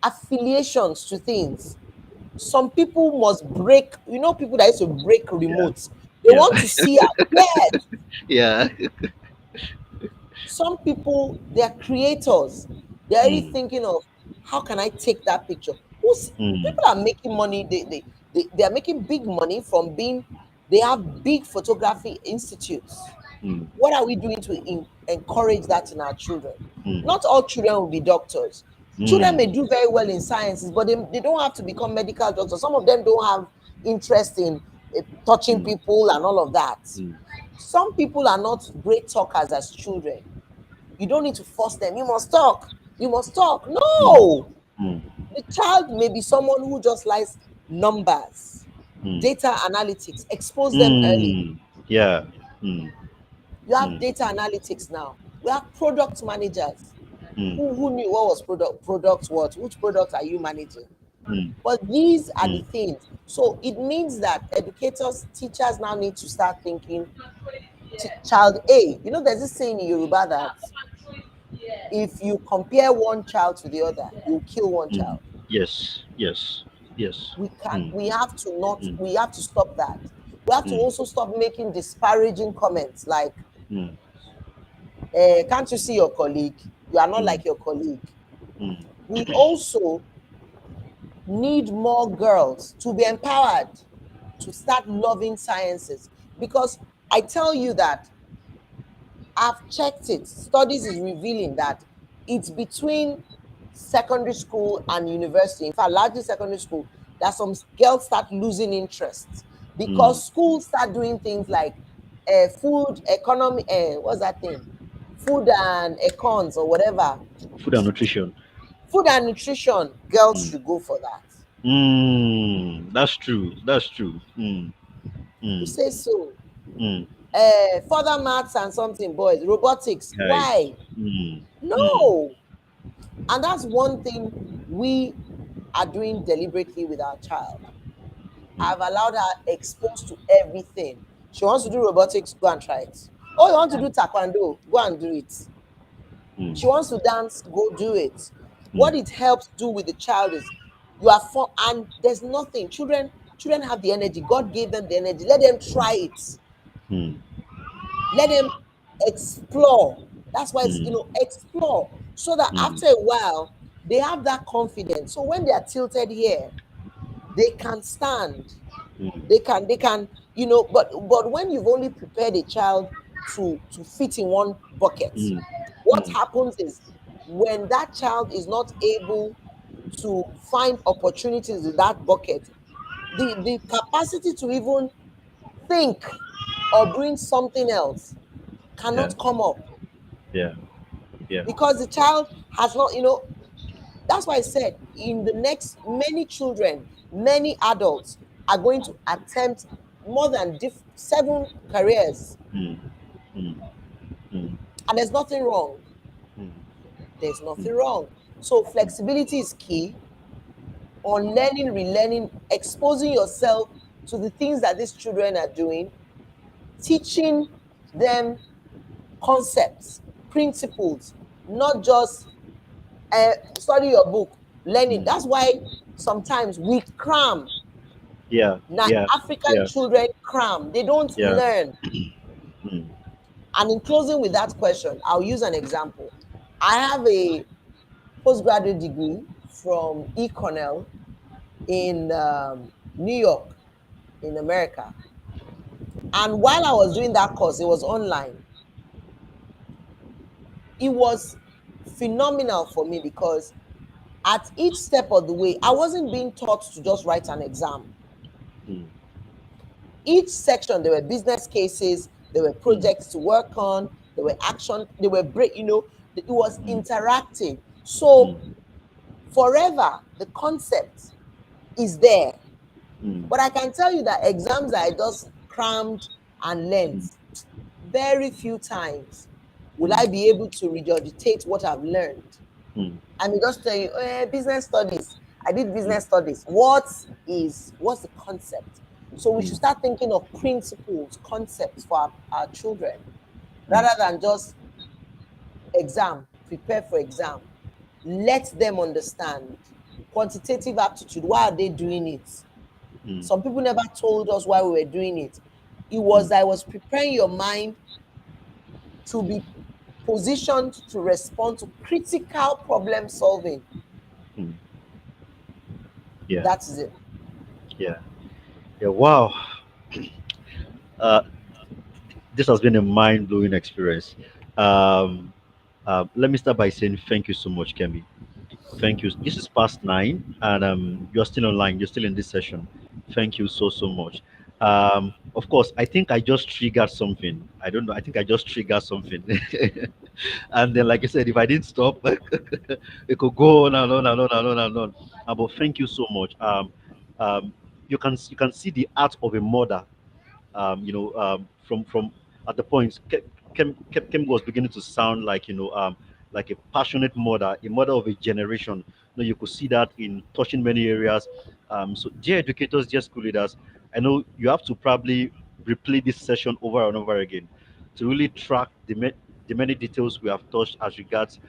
affiliations to things. Some people must break, people that used to break remotes. They Yeah. want to see it. Yes. Yeah. Some people, they are creators. They're already thinking of how can I take that picture. People are making money, they are making big money from they have big photography institutes. What are we doing to encourage that in our children? Not all children will be doctors. Children may do very well in sciences, but they don't have to become medical doctors. Some of them don't have interest in touching people and all of that. Some people are not great talkers as children. You don't need to force them. You must talk. You must talk. No. The child may be someone who just likes numbers, data analytics. Expose them early. Yeah. You have data analytics now. We have product managers. Who knew what was product what? Which product are you managing? But these are the things. So it means that educators, teachers now need to start thinking, child A. There's this saying in Yoruba that if you compare one child to the other, you kill one child. Yes. Yes. Yes. We have to stop that. We have to also stop making disparaging comments like, can't you see your colleague? You are not like your colleague. We also need more girls to be empowered to start loving sciences, because I tell you that I've checked it. Studies is revealing that it's between secondary school and university. In fact, largely secondary school, that some girls start losing interest because schools start doing things like food economy. What's that thing? Food and econs or whatever. Food and nutrition. Food and nutrition. Girls should go for that. That's true. That's true. Who says so? Mm. Further maths and something, boys. Robotics. Right. Why? No. And that's one thing we are doing deliberately with our child. I've allowed her exposed to everything. She wants to do robotics, go and try it. Oh, you want to do taekwondo, go and do it. She wants to dance, go do it. What it helps do with the child is you are fun, and there's nothing. Children have the energy. God gave them the energy. Let them try it. Let them explore. That's why it's, explore. So that after a while, they have that confidence. So when they are tilted here, they can stand. They can, but when you've only prepared a child to fit in one bucket, what happens is when that child is not able to find opportunities in that bucket, the capacity to even think or bring something else cannot come up. Yeah. Because the child has not, that's why I said in the next, many children, many adults are going to attempt more than 7 careers. And there's nothing wrong. There's nothing wrong. So flexibility is key on learning, relearning, exposing yourself to the things that these children are doing, teaching them concepts, principles, not just study your book. learning. mm, That's why sometimes we cram. yeah, Now, yeah, African yeah, children cram, they don't yeah, learn. mm, And in closing with that question, I'll use an example. I have a postgraduate degree from Cornell in New York, in America. And while I was doing that course, it was online. It was phenomenal for me because at each step of the way, I wasn't being taught to just write an exam. mm, Each section, there were business cases, there were mm, projects to work on, there were action, there were break, it was mm, interactive. So mm, forever, the concept is there. mm, But I can tell you that exams I just crammed and learned, mm, very few times will mm, I be able to regurgitate what I've learned. mm, I mean, just tell you, business studies. I did mm, business studies. What's the concept? So we should mm, start thinking of principles, concepts for our children, mm, rather than just exam, prepare for exam. Let them understand. Quantitative aptitude, why are they doing it? mm, Some people never told us why we were doing it. It was mm, I was preparing your mind to be positioned to respond to critical problem solving. mm. Yeah, That is it. yeah, yeah. Wow. Uh, this has been a mind-blowing experience. Um, let me start by saying thank you so much, Kemi. Thank you. This is past 9, and you're still online. You're still in this session. Thank you so so much. Of course, I think I just triggered something. I don't know. I think I just triggered something, and then, like I said, if I didn't stop, it could go on and on and on and on and on. But thank you so much. You can see the art of a mother, from at the point Kem was beginning to sound like, like a passionate mother, a mother of a generation. You could see that in touching many areas. So dear educators, dear school leaders, I know you have to probably replay this session over and over again to really track the many details we have touched as regards,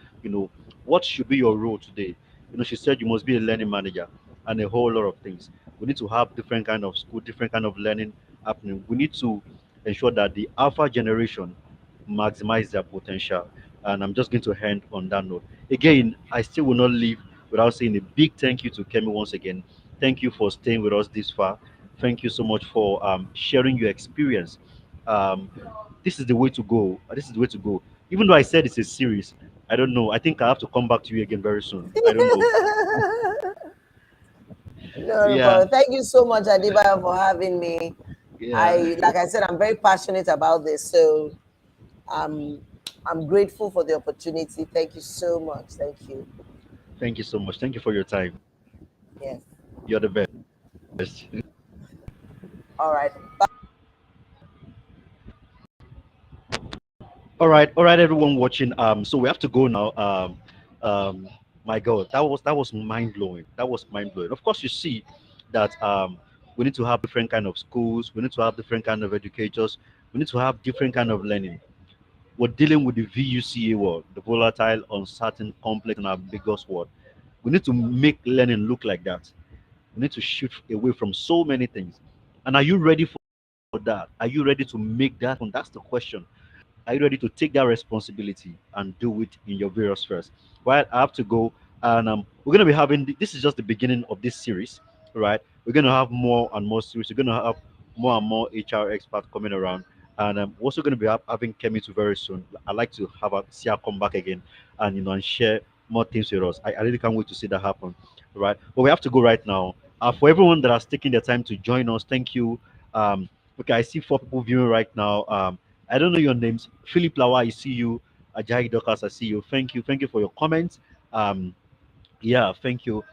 what should be your role today. She said you must be a learning manager and a whole lot of things. We need to have different kind of school, different kind of learning happening. We need to ensure that the alpha generation maximize their potential. And I'm just going to end on that note. Again, I still will not leave without saying a big thank you to Kemi once again. Thank you for staying with us this far. Thank you so much for sharing your experience. Um, this is the way to go. This is the way to go. Even though I said it's a series, I don't know. I think I have to come back to you again very soon. I don't know. No, Yeah, but thank you so much, Adiba, for having me. yeah. Like I said, I'm very passionate about this, so I'm I'm grateful for the opportunity. Thank you so much. Thank you. Thank you so much. Thank you for your time. Yes. You're the best. All right. All right, everyone watching. So we have to go now. Um, my God, that was mind blowing. That was mind blowing. Of course, you see that we need to have different kind of schools. We need to have different kind of educators. We need to have different kind of learning. We're dealing with the VUCA world, the volatile, uncertain, complex, and ambiguous world. We need to make learning look like that. We need to shift away from so many things. And are you ready for that? Are you ready to make that? And that's the question. Are you ready to take that responsibility and do it in your various spheres? Well, I have to go, and we're going to be having this is just the beginning of this series, right? We're going to have more and more series. We're going to have more and more HR experts coming around, and we're also going to be having Kemi to very soon. I'd like to see her come back again, and and share more things with us. I really can't wait to see that happen, right? But we have to go right now. For everyone that has taken the time to join us, thank you. Okay, I see 4 people viewing right now. I don't know your names. Philip Lawa, I see you. Ajayi Dokas, I see you. Thank you. Thank you for your comments. Yeah, thank you.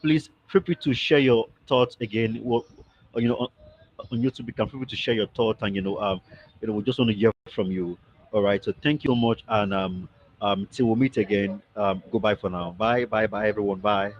Please feel free to share your thoughts again. On YouTube, you can feel free to share your thoughts, and we just want to hear from you. All right. So thank you so much, and till we meet again. Goodbye for now. Bye, bye, bye, everyone. Bye.